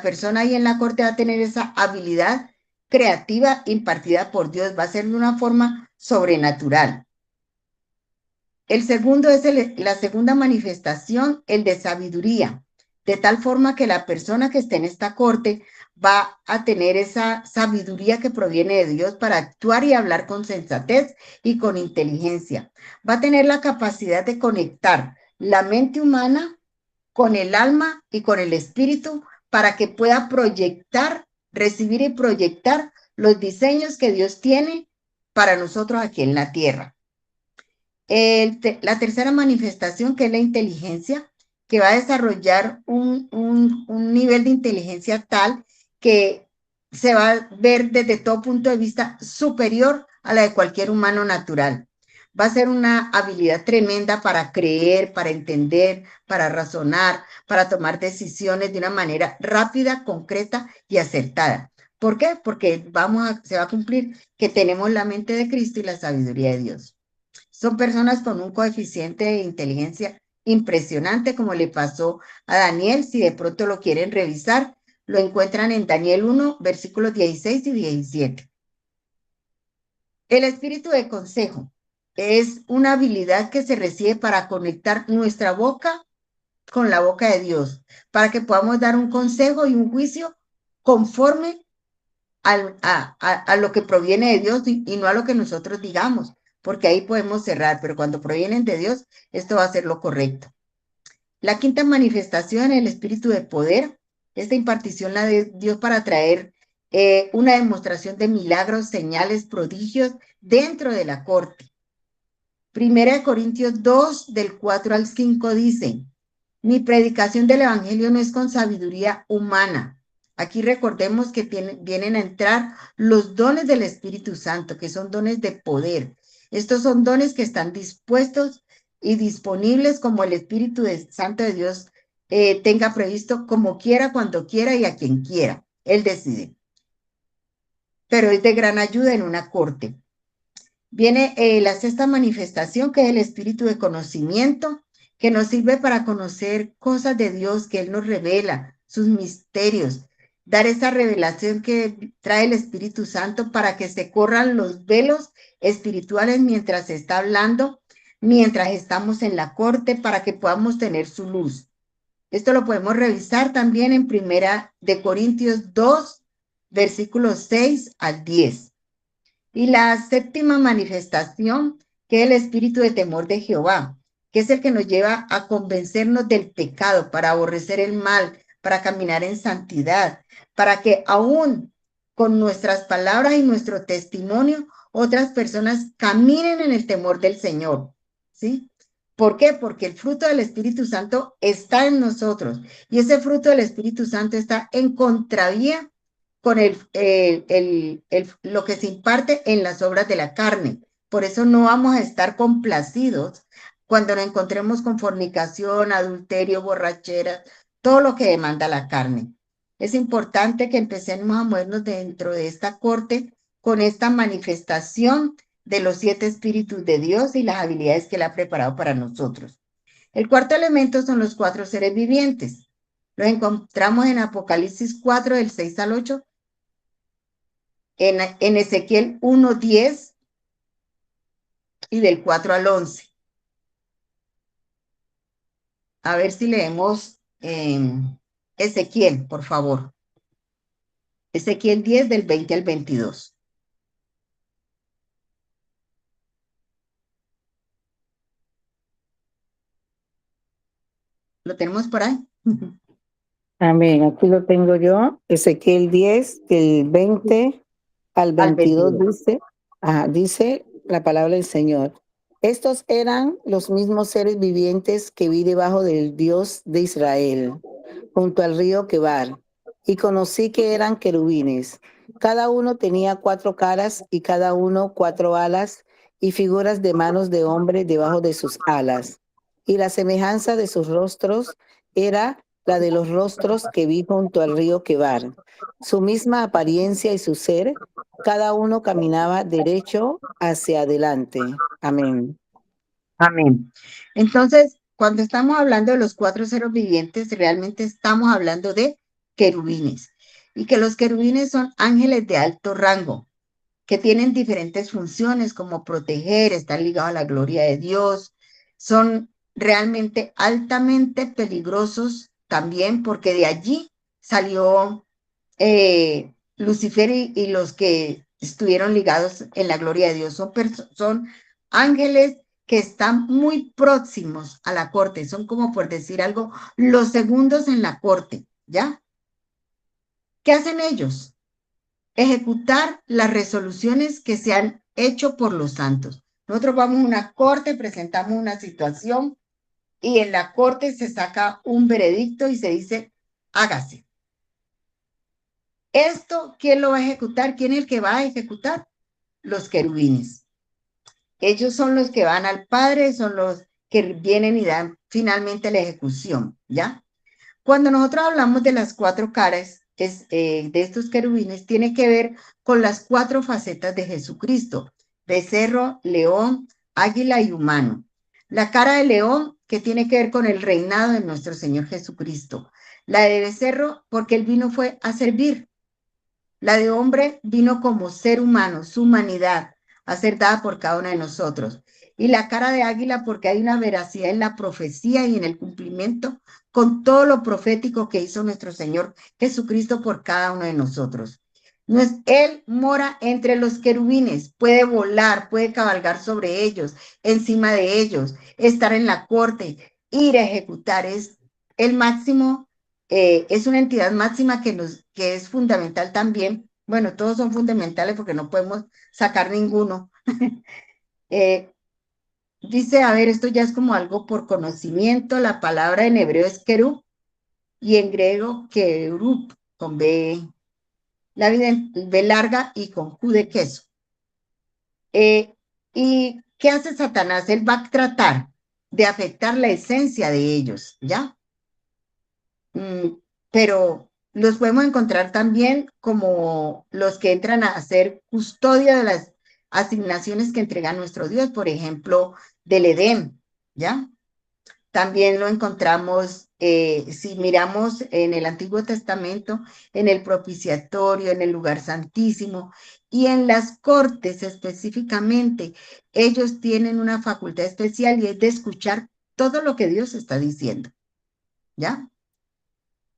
persona ahí en la corte va a tener esa habilidad creativa impartida por Dios, va a ser de una forma sobrenatural. El segundo es la segunda manifestación, el de sabiduría, de tal forma que la persona que esté en esta corte va a tener esa sabiduría que proviene de Dios para actuar y hablar con sensatez y con inteligencia. Va a tener la capacidad de conectar la mente humana con el alma y con el espíritu para que pueda proyectar, recibir y proyectar los diseños que Dios tiene para nosotros aquí en la tierra. La tercera manifestación, que es la inteligencia, que va a desarrollar un nivel de inteligencia tal que se va a ver desde todo punto de vista superior a la de cualquier humano natural. Va a ser una habilidad tremenda para creer, para entender, para razonar, para tomar decisiones de una manera rápida, concreta y acertada. ¿Por qué? Porque se va a cumplir que tenemos la mente de Cristo y la sabiduría de Dios. Son personas con un coeficiente de inteligencia impresionante, como le pasó a Daniel. Si de pronto lo quieren revisar, lo encuentran en Daniel 1, versículos 16 y 17. El espíritu de consejo es una habilidad que se recibe para conectar nuestra boca con la boca de Dios, para que podamos dar un consejo y un juicio conforme a lo que proviene de Dios y no a lo que nosotros digamos, porque ahí podemos cerrar, pero cuando provienen de Dios, esto va a ser lo correcto. La quinta manifestación, el espíritu de poder, esta impartición la de Dios para traer una demostración de milagros, señales, prodigios dentro de la corte. Primera de Corintios 2, del 4 al 5 dice: mi predicación del evangelio no es con sabiduría humana. Aquí recordemos que vienen a entrar los dones del Espíritu Santo, que son dones de poder. Estos son dones que están dispuestos y disponibles como el Espíritu Santo de Dios tenga previsto, como quiera, cuando quiera y a quien quiera. Él decide. Pero es de gran ayuda en una corte. Viene la sexta manifestación, que es el espíritu de conocimiento, que nos sirve para conocer cosas de Dios que Él nos revela, sus misterios. dar esa revelación que trae el Espíritu Santo para que se corran los velos espirituales mientras se está hablando, mientras estamos en la corte, para que podamos tener su luz. Esto lo podemos revisar también en Primera de Corintios 2, versículos 6 al 10. Y la séptima manifestación, que es el espíritu de temor de Jehová, que es el que nos lleva a convencernos del pecado, para aborrecer el mal, para caminar en santidad, para que aún con nuestras palabras y nuestro testimonio, otras personas caminen en el temor del Señor, ¿sí? ¿Por qué? Porque el fruto del Espíritu Santo está en nosotros, y ese fruto del Espíritu Santo está en contravía con lo que se imparte en las obras de la carne. Por eso no vamos a estar complacidos cuando nos encontremos con fornicación, adulterio, borrachera, todo lo que demanda la carne. Es importante que empecemos a movernos dentro de esta corte con esta manifestación de los 7 espíritus de Dios y las habilidades que Él ha preparado para nosotros. El cuarto elemento son los 4 seres vivientes. Los encontramos en Apocalipsis 4, del 6 al 8, en Ezequiel 1:10 y del 4 al 11. A ver si leemos Ezequiel, por favor. Ezequiel 10, del 20 al 22. ¿Lo tenemos por ahí? Amén. Aquí lo tengo yo. Ezequiel 10, del 20 al 22 dice, dice la palabra del Señor. Estos eran los mismos seres vivientes que vi debajo del Dios de Israel, junto al río Quebar, y conocí que eran querubines. Cada uno tenía 4 caras y cada uno 4 alas y figuras de manos de hombre debajo de sus alas. Y la semejanza de sus rostros era la de los rostros que vi junto al río Quebar. Su misma apariencia y su ser, cada uno caminaba derecho hacia adelante. Amén. Amén. Entonces, cuando estamos hablando de los 4 seres vivientes, realmente estamos hablando de querubines. Y que los querubines son ángeles de alto rango, que tienen diferentes funciones como proteger, estar ligados a la gloria de Dios. Son realmente altamente peligrosos también, porque de allí salió Lucifer y los que estuvieron ligados en la gloria de Dios. Son ángeles que están muy próximos a la corte, son como, por decir algo, los segundos en la corte, ¿ya? ¿Qué hacen ellos? Ejecutar las resoluciones que se han hecho por los santos. Nosotros vamos a una corte, presentamos una situación y en la corte se saca un veredicto y se dice, hágase. Esto, ¿quién lo va a ejecutar? ¿Quién es el que va a ejecutar? Los querubines. Ellos son los que van al Padre, son los que vienen y dan finalmente la ejecución, ¿ya? Cuando nosotros hablamos de las 4 caras de estos querubines, tiene que ver con las 4 facetas de Jesucristo: becerro, león, águila y humano. La cara de león, que tiene que ver con el reinado de nuestro Señor Jesucristo. La de becerro, porque él vino fue a servir. La de hombre vino como ser humano, su humanidad, a ser dada por cada uno de nosotros. Y la cara de águila, porque hay una veracidad en la profecía y en el cumplimiento con todo lo profético que hizo nuestro Señor Jesucristo por cada uno de nosotros. Él mora entre los querubines, puede volar, puede cabalgar sobre ellos, encima de ellos, estar en la corte, ir a ejecutar. Es el máximo, es una entidad máxima que es fundamental también. Bueno, todos son fundamentales porque no podemos sacar ninguno. Dice, a ver, esto ya es como algo por conocimiento. La palabra en hebreo es kerub y en griego kerub, con B, la B larga y con Q de queso. ¿Y qué hace Satanás? Él va a tratar de afectar la esencia de ellos, ¿ya? Pero los podemos encontrar también como los que entran a hacer custodia de las asignaciones que entrega nuestro Dios, por ejemplo, del Edén, ¿ya? También lo encontramos si miramos en el Antiguo Testamento, en el propiciatorio, en el lugar santísimo y en las cortes específicamente, ellos tienen una facultad especial y es de escuchar todo lo que Dios está diciendo, ¿ya?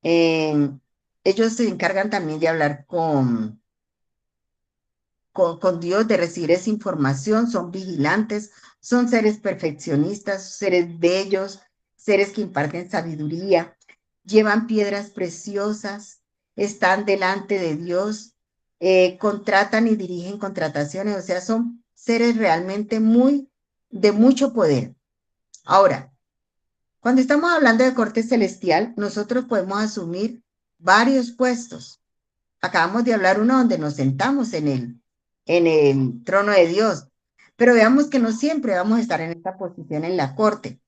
Ellos se encargan también de hablar con Dios, de recibir esa información, son vigilantes, son seres perfeccionistas, seres bellos, seres que imparten sabiduría, llevan piedras preciosas, están delante de Dios, contratan y dirigen contrataciones, o sea, son seres realmente de mucho poder. Ahora, cuando estamos hablando de corte celestial, nosotros podemos asumir varios puestos. Acabamos de hablar uno donde nos sentamos en el trono de Dios, pero veamos que no siempre vamos a estar en esta posición en la corte.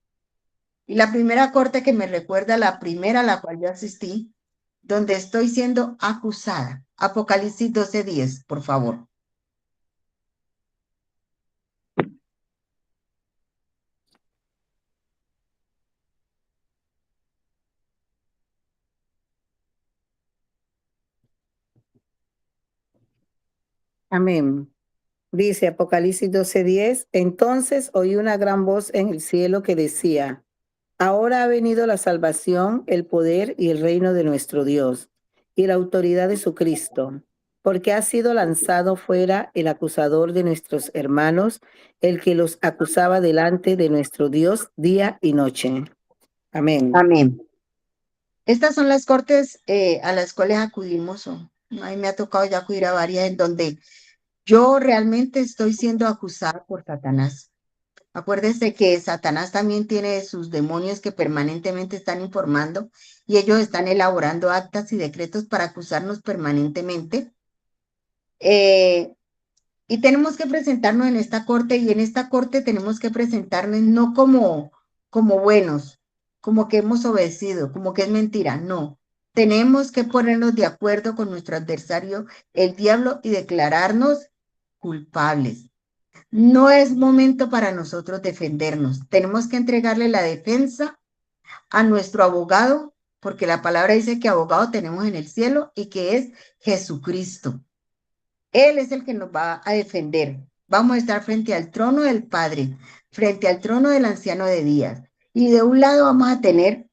Y la primera corte que me recuerda, la primera a la cual yo asistí, donde estoy siendo acusada. Apocalipsis 12:10, por favor. Amén. Dice Apocalipsis 12:10, entonces oí una gran voz en el cielo que decía, ahora ha venido la salvación, el poder y el reino de nuestro Dios y la autoridad de su Cristo, porque ha sido lanzado fuera el acusador de nuestros hermanos, el que los acusaba delante de nuestro Dios día y noche. Amén. Amén. Estas son las cortes a las cuales acudimos. A mí me ha tocado ya acudir a varias en donde yo realmente estoy siendo acusada por Satanás. Acuérdese que Satanás también tiene sus demonios que permanentemente están informando y ellos están elaborando actas y decretos para acusarnos permanentemente. Y tenemos que presentarnos en esta corte y en esta corte tenemos que presentarnos no como buenos, como que hemos obedecido, como que es mentira, no. Tenemos que ponernos de acuerdo con nuestro adversario, el diablo, y declararnos culpables. No es momento para nosotros defendernos. Tenemos que entregarle la defensa a nuestro abogado, porque la palabra dice que abogado tenemos en el cielo y que es Jesucristo. Él es el que nos va a defender. Vamos a estar frente al trono del Padre, frente al trono del Anciano de Días. Y de un lado vamos a tener,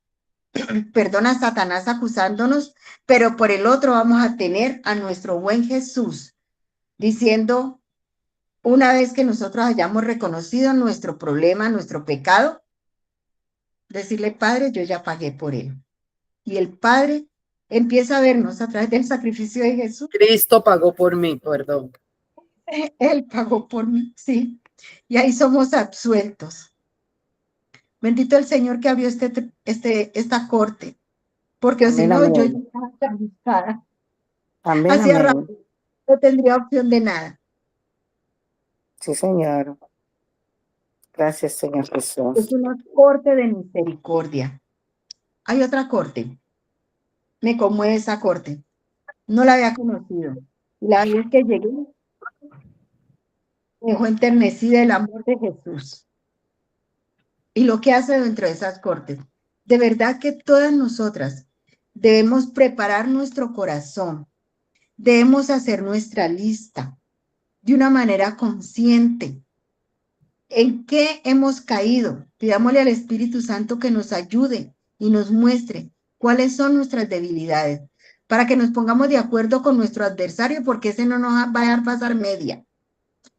perdón, a Satanás acusándonos, pero por el otro vamos a tener a nuestro buen Jesús diciendo, una vez que nosotros hayamos reconocido nuestro problema, nuestro pecado, decirle, Padre, yo ya pagué por él. Y el Padre empieza a vernos a través del sacrificio de Jesús. Cristo pagó por mí, perdón. Él pagó por mí, sí. Y ahí somos absueltos. Bendito el Señor que abrió esta corte, porque si no, yo ya estaba cansada. Hacía rato, no tendría opción de nada. Sí, Señor. Gracias, Señor Jesús. Es una corte de misericordia. Hay otra corte. Me conmueve esa corte. No la había conocido. La vez que llegué, me dejó enternecida el amor de Jesús. Y lo que hace dentro de esas cortes. De verdad que todas nosotras debemos preparar nuestro corazón. Debemos hacer nuestra lista de una manera consciente. ¿En qué hemos caído? Pidámosle al Espíritu Santo que nos ayude y nos muestre cuáles son nuestras debilidades, para que nos pongamos de acuerdo con nuestro adversario, porque ese no nos va a dejar pasar media.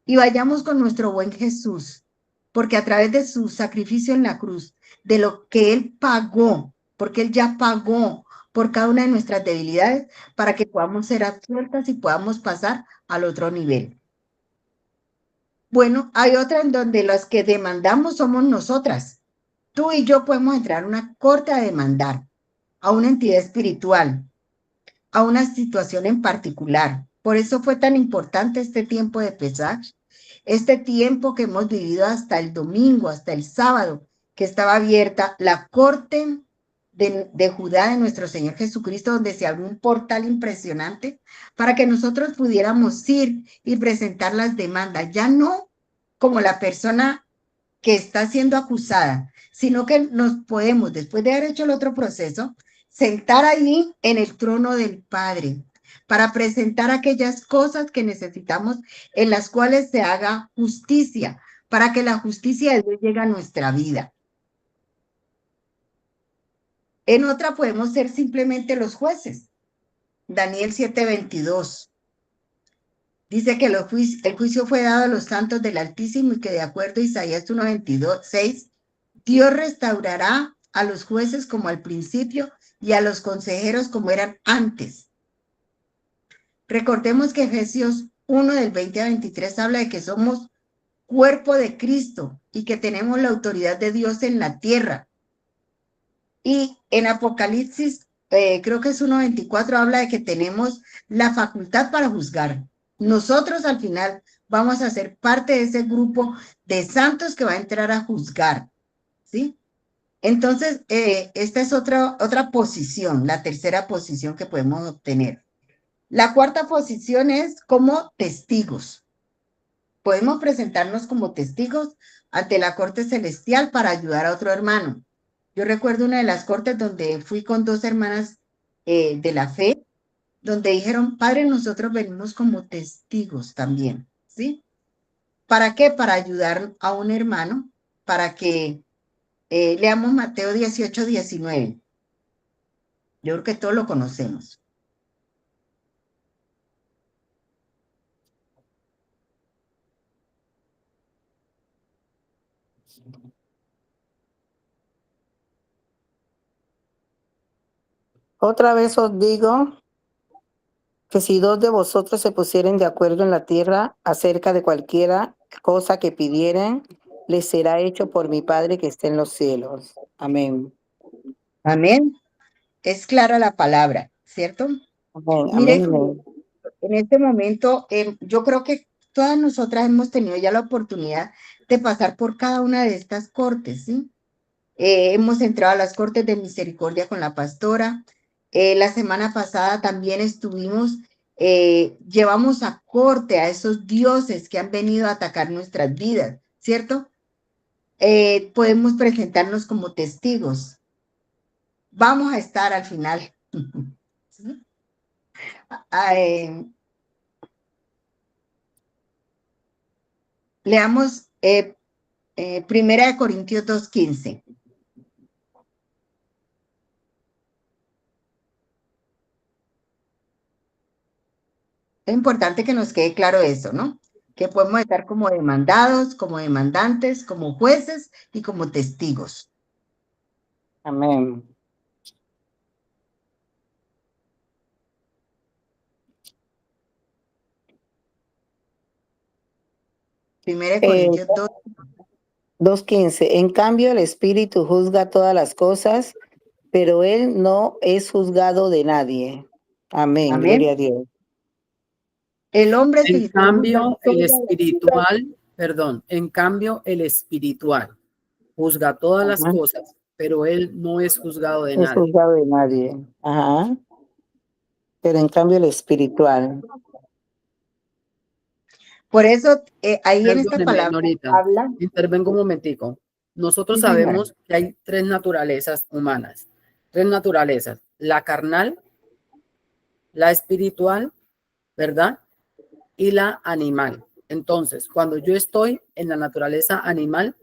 Y vayamos con nuestro buen Jesús, porque a través de su sacrificio en la cruz, de lo que Él pagó, porque Él ya pagó por cada una de nuestras debilidades, para que podamos ser absueltas y podamos pasar al otro nivel. Bueno, hay otra en donde las que demandamos somos nosotras. Tú y yo podemos entrar a una corte a demandar a una entidad espiritual, a una situación en particular. Por eso fue tan importante este tiempo de Pesaj, este tiempo que hemos vivido hasta el domingo, hasta el sábado, que estaba abierta la corte de Judá de nuestro Señor Jesucristo, donde se abrió un portal impresionante para que nosotros pudiéramos ir y presentar las demandas, ya no como la persona que está siendo acusada, sino que nos podemos, después de haber hecho el otro proceso, sentar allí en el trono del Padre para presentar aquellas cosas que necesitamos en las cuales se haga justicia, para que la justicia de Dios llegue a nuestra vida. En otra podemos ser simplemente los jueces. Daniel 7:22. Dice que el juicio fue dado a los santos del Altísimo y que de acuerdo a Isaías 1:22, Dios restaurará a los jueces como al principio y a los consejeros como eran antes. Recordemos que Efesios 1 del 20 a 23 habla de que somos cuerpo de Cristo y que tenemos la autoridad de Dios en la tierra. Y en Apocalipsis, creo que es 1:24, habla de que tenemos la facultad para juzgar. Nosotros al final vamos a ser parte de ese grupo de santos que va a entrar a juzgar, ¿sí? Entonces, esta es otra posición, la tercera posición que podemos obtener. La cuarta posición es como testigos. Podemos presentarnos como testigos ante la corte celestial para ayudar a otro hermano. Yo recuerdo una de las cortes donde fui con dos hermanas de la fe, donde dijeron, Padre, nosotros venimos como testigos también, ¿sí? ¿Para qué? Para ayudar a un hermano, para que leamos Mateo 18:19. Yo creo que todos lo conocemos. Otra vez os digo que si dos de vosotros se pusieren de acuerdo en la tierra acerca de cualquiera cosa que pidieren, les será hecho por mi Padre que está en los cielos. Amén. Amén. Es clara la palabra, ¿cierto? Amén, Mire, amén, amén. en este momento, yo creo que todas nosotras hemos tenido ya la oportunidad de pasar por cada una de estas cortes, ¿sí? Hemos entrado a las cortes de misericordia con la pastora. La semana pasada también llevamos a corte a esos dioses que han venido a atacar nuestras vidas, ¿cierto? Podemos presentarnos como testigos. Vamos a estar al final. ¿Sí? Leamos Primera de Corintios 2:15. Es importante que nos quede claro eso, ¿no? Que podemos estar como demandados, como demandantes, como jueces y como testigos. Amén. Primera de Corintios 2. 2:15. En cambio, el Espíritu juzga todas las cosas, pero él no es juzgado de nadie. Amén. Amén. Gloria a Dios. El hombre En sí cambio, el espiritual, perdón, en cambio, el espiritual juzga todas las Ajá. cosas, pero él no es juzgado de No es nadie. juzgado de nadie. Ajá. Pero en cambio, el espiritual. Por eso, ahí en esta Perdóneme, palabra Norita, habla. intervengo un momentico. Nosotros Sí, señora. sabemos que hay tres naturalezas humanas, tres naturalezas, la carnal, la espiritual, ¿verdad? Y la animal. Entonces, cuando yo estoy en la naturaleza animal,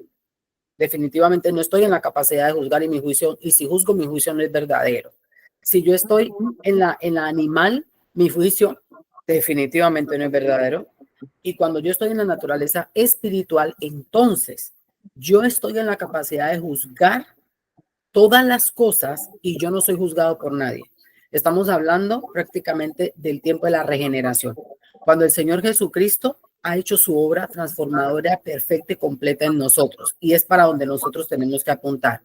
definitivamente no estoy en la capacidad de juzgar y mi juicio, y si juzgo, mi juicio no es verdadero. Si yo estoy en la animal, mi juicio definitivamente no es verdadero. Y cuando yo estoy en la naturaleza espiritual, entonces yo estoy en la capacidad de juzgar todas las cosas y yo no soy juzgado por nadie. Estamos hablando prácticamente del tiempo de la regeneración. Cuando el Señor Jesucristo ha hecho su obra transformadora, perfecta y completa en nosotros. Y es para donde nosotros tenemos que apuntar.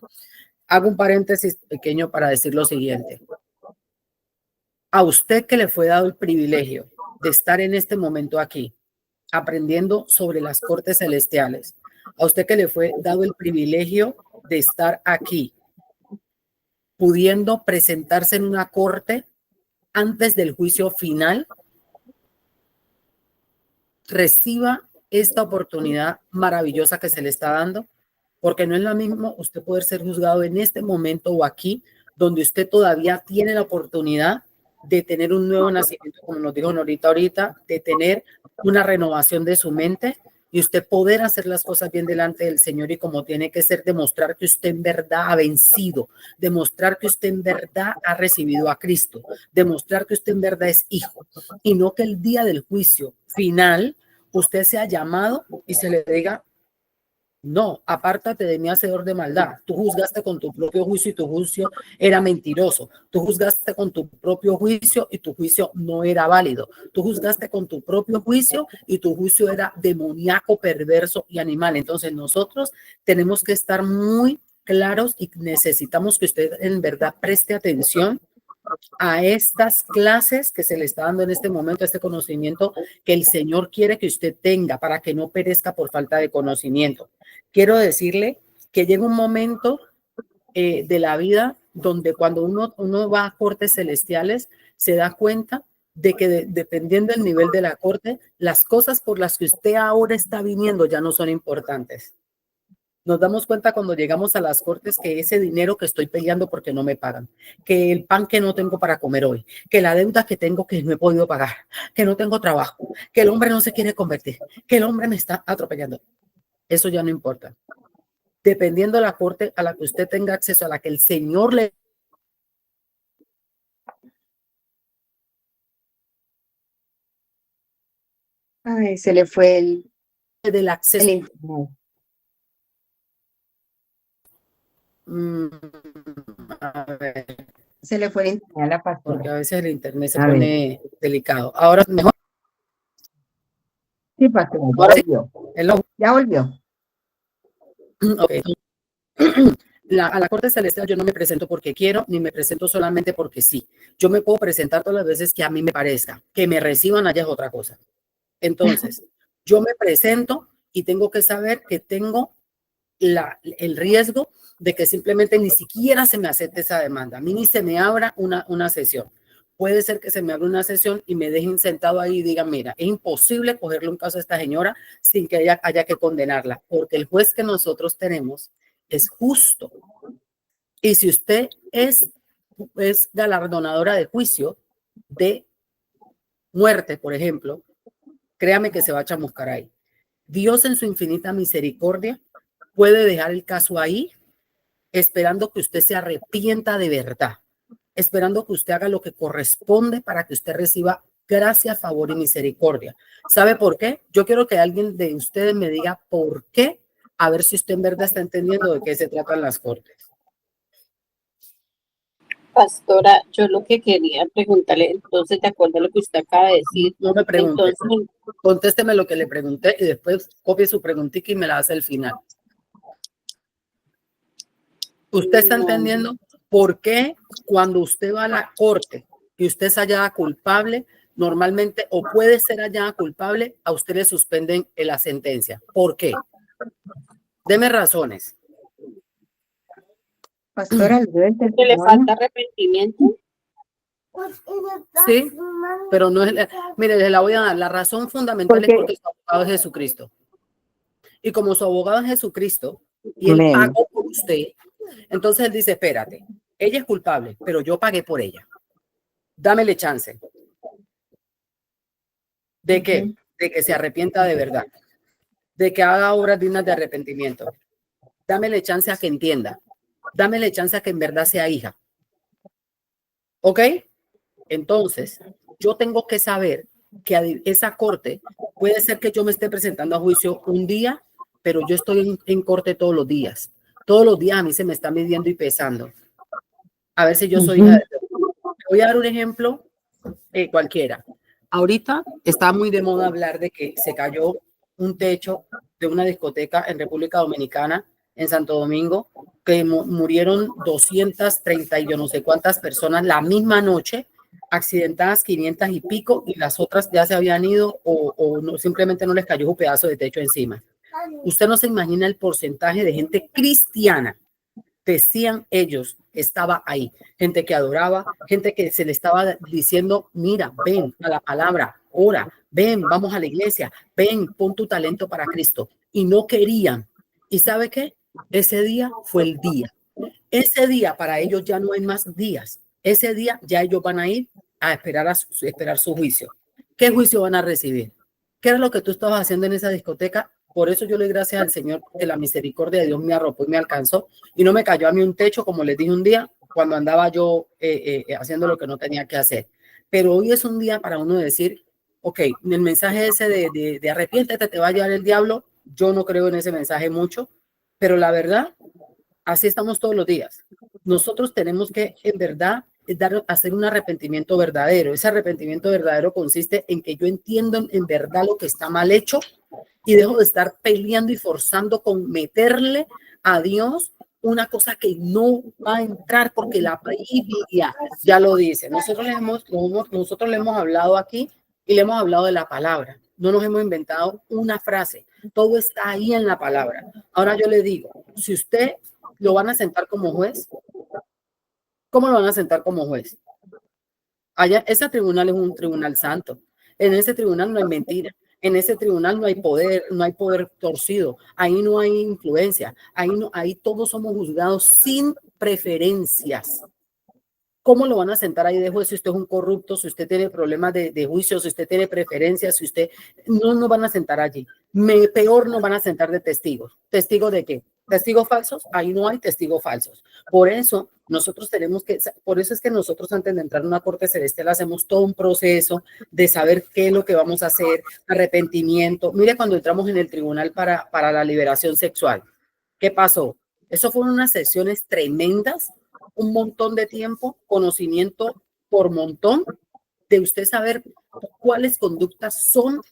Hago un paréntesis pequeño para decir lo siguiente. A usted que le fue dado el privilegio de estar en este momento aquí, aprendiendo sobre las cortes celestiales, a usted que le fue dado el privilegio de estar aquí, pudiendo presentarse en una corte antes del juicio final, reciba esta oportunidad maravillosa que se le está dando porque no es lo mismo usted poder ser juzgado en este momento o aquí, donde usted todavía tiene la oportunidad de tener un nuevo nacimiento, como nos dijo Norita ahorita, de tener una renovación de su mente y usted poder hacer las cosas bien delante del Señor y como tiene que ser, demostrar que usted en verdad ha vencido, demostrar que usted en verdad ha recibido a Cristo, demostrar que usted en verdad es hijo y no que el día del juicio final usted sea llamado y se le diga: no, apártate de mí, hacedor de maldad. Tú juzgaste con tu propio juicio y tu juicio era mentiroso. Tú juzgaste con tu propio juicio y tu juicio no era válido. Tú juzgaste con tu propio juicio y tu juicio era demoníaco, perverso y animal. Entonces nosotros tenemos que estar muy claros y necesitamos que usted en verdad preste atención a estas clases que se le está dando en este momento, este conocimiento que el Señor quiere que usted tenga para que no perezca por falta de conocimiento. Quiero decirle que llega un momento de la vida donde cuando uno va a cortes celestiales se da cuenta de que dependiendo del nivel de la corte, las cosas por las que usted ahora está viniendo ya no son importantes. Nos damos cuenta cuando llegamos a las cortes que ese dinero que estoy peleando porque no me pagan, que el pan que no tengo para comer hoy, que la deuda que tengo que no he podido pagar, que no tengo trabajo, que el hombre no se quiere convertir, que el hombre me está atropellando. Eso ya no importa. Dependiendo de la corte a la que usted tenga acceso, a la que el Señor le... Ay, se le fue del acceso. el internet. A ver, Se le fue el internet a la porque pastora. a veces el internet se A ver. pone delicado. Ahora mejor. Sí, pastora, ya Ahora sí. volvió. Hello. Ya volvió. Okay. A la corte celestial yo no me presento porque quiero, ni me presento solamente porque sí. Yo me puedo presentar todas las veces que a mí me parezca. Que me reciban allá es otra cosa. Entonces, yo me presento y tengo que saber que tengo el riesgo de que simplemente ni siquiera se me acepte esa demanda. A mí ni se me abra una sesión. Puede ser que se me abra una sesión y me dejen sentado ahí y digan: mira, es imposible cogerle un caso a esta señora sin que haya que condenarla, porque el juez que nosotros tenemos es justo. Y si usted es galardonadora de juicio de muerte, por ejemplo, créame que se va a chamuscar ahí. Dios en su infinita misericordia puede dejar el caso ahí, esperando que usted se arrepienta de verdad, esperando que usted haga lo que corresponde para que usted reciba gracia, favor y misericordia. ¿Sabe por qué? Yo quiero que alguien de ustedes me diga por qué, a ver si usted en verdad está entendiendo de qué se tratan las cortes. Pastora, yo lo que quería preguntarle, entonces, de acuerdo a lo que usted acaba de decir, No me pregunte, entonces, contésteme lo que le pregunté y después copie su preguntita y me la hace al final. ¿Usted está entendiendo por qué cuando usted va a la corte y usted es hallada culpable, normalmente, o puede ser hallada culpable, a usted le suspenden la sentencia? ¿Por qué? Deme razones. Pastora, ¿le dio el que le testimonio? falta arrepentimiento? Sí, pero no es... Mire, le la voy a dar. La razón fundamental es porque su abogado es Jesucristo. Y como su abogado es Jesucristo y él Amén. pagó por usted, entonces él dice: espérate, ella es culpable, pero yo pagué por ella. Dámele chance. ¿De qué? De que se arrepienta de verdad. De que haga obras dignas de arrepentimiento. Dámele chance a que entienda. Dámele chance a que en verdad sea hija. ¿Ok? Entonces, yo tengo que saber que esa corte puede ser que yo me esté presentando a juicio un día, pero yo estoy en corte todos los días. Todos los días a mí se me está midiendo y pesando. A ver si yo soy hija de Dios. Voy a dar un ejemplo cualquiera. Ahorita está muy de moda hablar de que se cayó un techo de una discoteca en República Dominicana, en Santo Domingo, que murieron 230 y yo no sé cuántas personas la misma noche, accidentadas 500 y pico, y las otras ya se habían ido o no, simplemente no les cayó un pedazo de techo encima. Usted no se imagina el porcentaje de gente cristiana, decían ellos, estaba ahí. Gente que adoraba, gente que se le estaba diciendo: mira, ven a la palabra, ora, ven, vamos a la iglesia, ven, pon tu talento para Cristo. Y no querían. ¿Y sabe qué? Ese día fue el día. Ese día para ellos ya no hay más días. Ese día ya ellos van a ir a esperar su juicio. ¿Qué juicio van a recibir? ¿Qué era lo que tú estabas haciendo en esa discoteca? Por eso yo le doy gracias al Señor que la misericordia de Dios me arropó y me alcanzó y no me cayó a mí un techo, como les dije un día, cuando andaba yo haciendo lo que no tenía que hacer. Pero hoy es un día para uno decir, ok, el mensaje ese de arrepiéntete, te va a llevar el diablo, yo no creo en ese mensaje mucho, pero la verdad, así estamos todos los días. Nosotros tenemos que, en verdad, hacer un arrepentimiento verdadero. Ese arrepentimiento verdadero consiste en que yo entiendo en verdad lo que está mal hecho y dejo de estar peleando y forzando con meterle a Dios una cosa que no va a entrar porque la Biblia ya lo dice. Nosotros le hemos hablado aquí y le hemos hablado de la palabra. No nos hemos inventado una frase. Todo está ahí en la palabra. Ahora yo le digo, si usted lo van a sentar como juez, ¿cómo lo van a sentar como juez? Allá, ese tribunal es un tribunal santo. En ese tribunal no hay mentira. En ese tribunal no hay poder torcido. Ahí no hay influencia. Ahí todos somos juzgados sin preferencias. ¿Cómo lo van a sentar ahí de juez si usted es un corrupto, si usted tiene problemas de juicio, si usted tiene preferencias, si usted no van a sentar allí? Peor no van a sentar de testigos. ¿Testigos de qué? ¿Testigos falsos? Ahí no hay testigos falsos. Por eso es que nosotros antes de entrar a una corte celestial hacemos todo un proceso de saber qué es lo que vamos a hacer, arrepentimiento. Mire cuando entramos en el tribunal para la liberación sexual. ¿Qué pasó? Eso fueron unas sesiones tremendas, un montón de tiempo, conocimiento por montón, de usted saber cuáles conductas son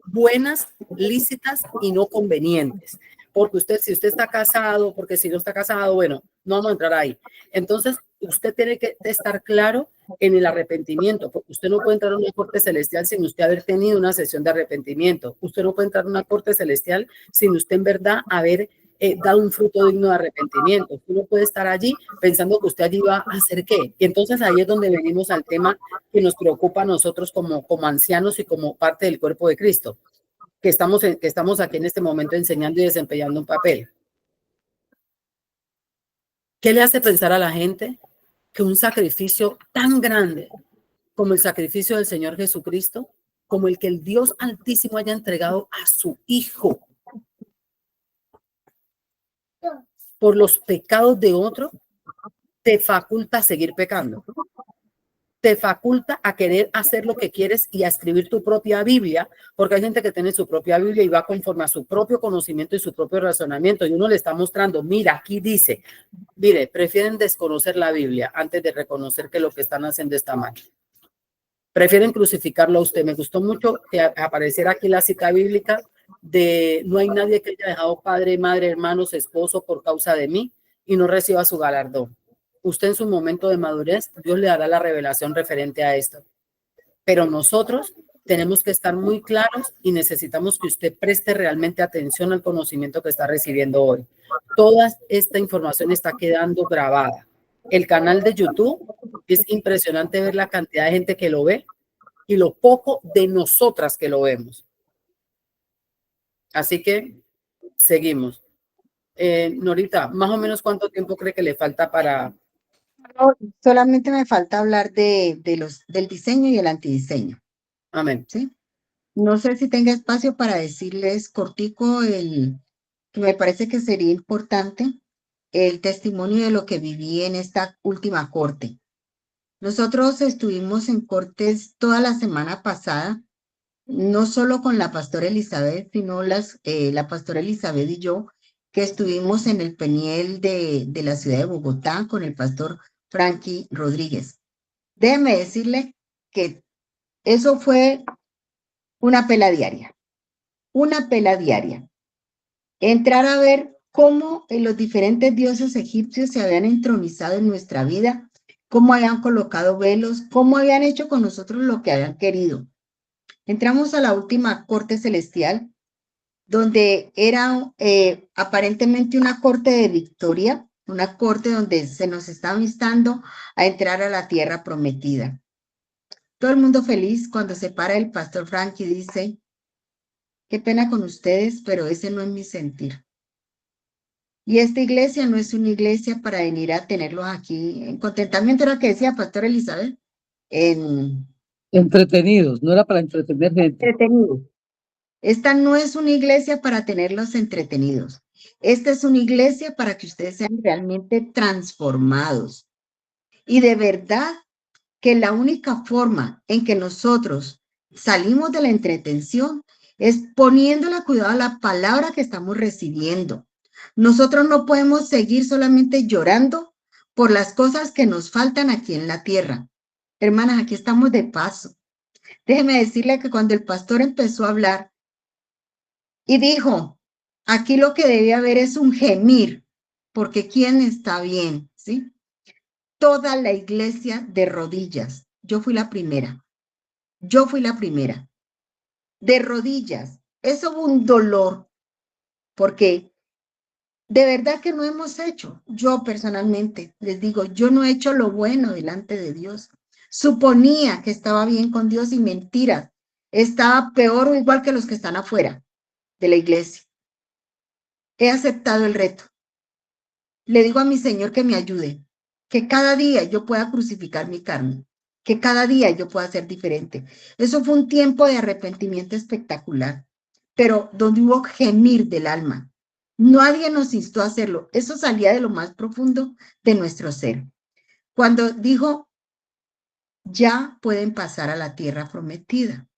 buenas, lícitas y no convenientes. Porque si usted está casado, porque si no está casado, bueno, no vamos a entrar ahí. Entonces, usted tiene que estar claro en el arrepentimiento, porque usted no puede entrar a una corte celestial sin usted haber tenido una sesión de arrepentimiento. Usted no puede entrar a una corte celestial sin usted en verdad haber dado un fruto digno de arrepentimiento. Usted no puede estar allí pensando que usted allí va a hacer qué. Y entonces ahí es donde venimos al tema que nos preocupa a nosotros como ancianos y como parte del cuerpo de Cristo, que estamos aquí en este momento enseñando y desempeñando un papel. ¿Qué le hace pensar a la gente que un sacrificio tan grande como el sacrificio del Señor Jesucristo, como el que el Dios Altísimo haya entregado a su Hijo por los pecados de otro, te faculta a seguir pecando? Te faculta a querer hacer lo que quieres y a escribir tu propia Biblia, porque hay gente que tiene su propia Biblia y va conforme a su propio conocimiento y su propio razonamiento, y uno le está mostrando, mira, aquí dice, mire, prefieren desconocer la Biblia antes de reconocer que lo que están haciendo está mal. Prefieren crucificarlo a usted. Me gustó mucho que apareciera aquí la cita bíblica de no hay nadie que haya dejado padre, madre, hermanos, esposo por causa de mí y no reciba su galardón. Usted en su momento de madurez, Dios le dará la revelación referente a esto. Pero nosotros tenemos que estar muy claros y necesitamos que usted preste realmente atención al conocimiento que está recibiendo hoy. Toda esta información está quedando grabada. El canal de YouTube, es impresionante ver la cantidad de gente que lo ve y lo poco de nosotras que lo vemos. Así que seguimos. Norita, más o menos ¿cuánto tiempo cree que le falta para...? Solamente me falta hablar del diseño y el antidiseño. Amén. ¿Sí? No sé si tenga espacio para decirles cortico que me parece que sería importante el testimonio de lo que viví en esta última corte. Nosotros estuvimos en cortes toda la semana pasada, no solo con la pastora Elizabeth, sino la pastora Elizabeth y yo, que estuvimos en el Peniel de la ciudad de Bogotá con el pastor Frankie Rodríguez. Déjeme decirle que eso fue una pela diaria. Entrar a ver cómo los diferentes dioses egipcios se habían entronizado en nuestra vida, cómo habían colocado velos, cómo habían hecho con nosotros lo que habían querido. Entramos a la última corte celestial, donde era aparentemente una corte de victoria, una corte donde se nos estaba instando a entrar a la tierra prometida. Todo el mundo feliz cuando se para el pastor Frank y dice, qué pena con ustedes, pero ese no es mi sentir. Y esta iglesia no es una iglesia para venir a tenerlos aquí en contentamiento, era lo que decía Pastor Elizabeth, en Entretenidos, no era para entretener gente. entretenidos. Esta no es una iglesia para tenerlos entretenidos. Esta es una iglesia para que ustedes sean realmente transformados. Y de verdad que la única forma en que nosotros salimos de la entretención es poniéndole cuidado a la palabra que estamos recibiendo. Nosotros no podemos seguir solamente llorando por las cosas que nos faltan aquí en la tierra. Hermanas, aquí estamos de paso. Déjeme decirle que cuando el pastor empezó a hablar y dijo, aquí lo que debe haber es un gemir, porque ¿quién está bien? ¿Sí? Toda la iglesia de rodillas. Yo fui la primera. Yo fui la primera. De rodillas. Eso fue un dolor, porque de verdad que no hemos hecho. Yo personalmente les digo, yo no he hecho lo bueno delante de Dios. Suponía que estaba bien con Dios y mentiras. Estaba peor o igual que los que están afuera de la iglesia. He aceptado el reto. Le digo a mi Señor que me ayude, que cada día yo pueda crucificar mi carne, que cada día yo pueda ser diferente. Eso fue un tiempo de arrepentimiento espectacular, pero donde hubo gemir del alma. Nadie nos instó a hacerlo. Eso salía de lo más profundo de nuestro ser. Cuando dijo, ya pueden pasar a la tierra prometida.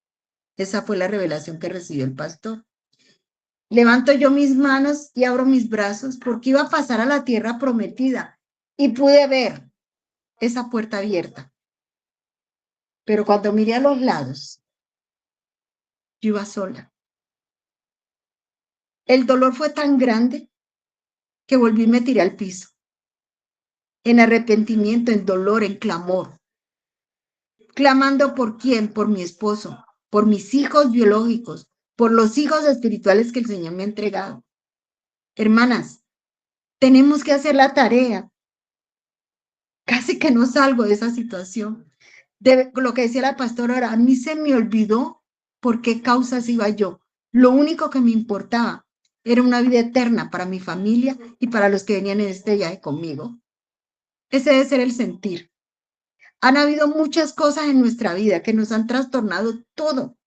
Esa fue la revelación que recibió el pastor. Levanto yo mis manos y abro mis brazos porque iba a pasar a la tierra prometida y pude ver esa puerta abierta. Pero cuando miré a los lados, yo iba sola. El dolor fue tan grande que volví y me tiré al piso. En arrepentimiento, en dolor, en clamor. Clamando por quién, por mi esposo, por mis hijos biológicos, por los hijos espirituales que el Señor me ha entregado. Hermanas, tenemos que hacer la tarea. Casi que no salgo de esa situación. De lo que decía la pastora ahora, a mí se me olvidó por qué causas iba yo. Lo único que me importaba era una vida eterna para mi familia y para los que venían en este viaje conmigo. Ese debe ser el sentir. Han habido muchas cosas en nuestra vida que nos han trastornado todo.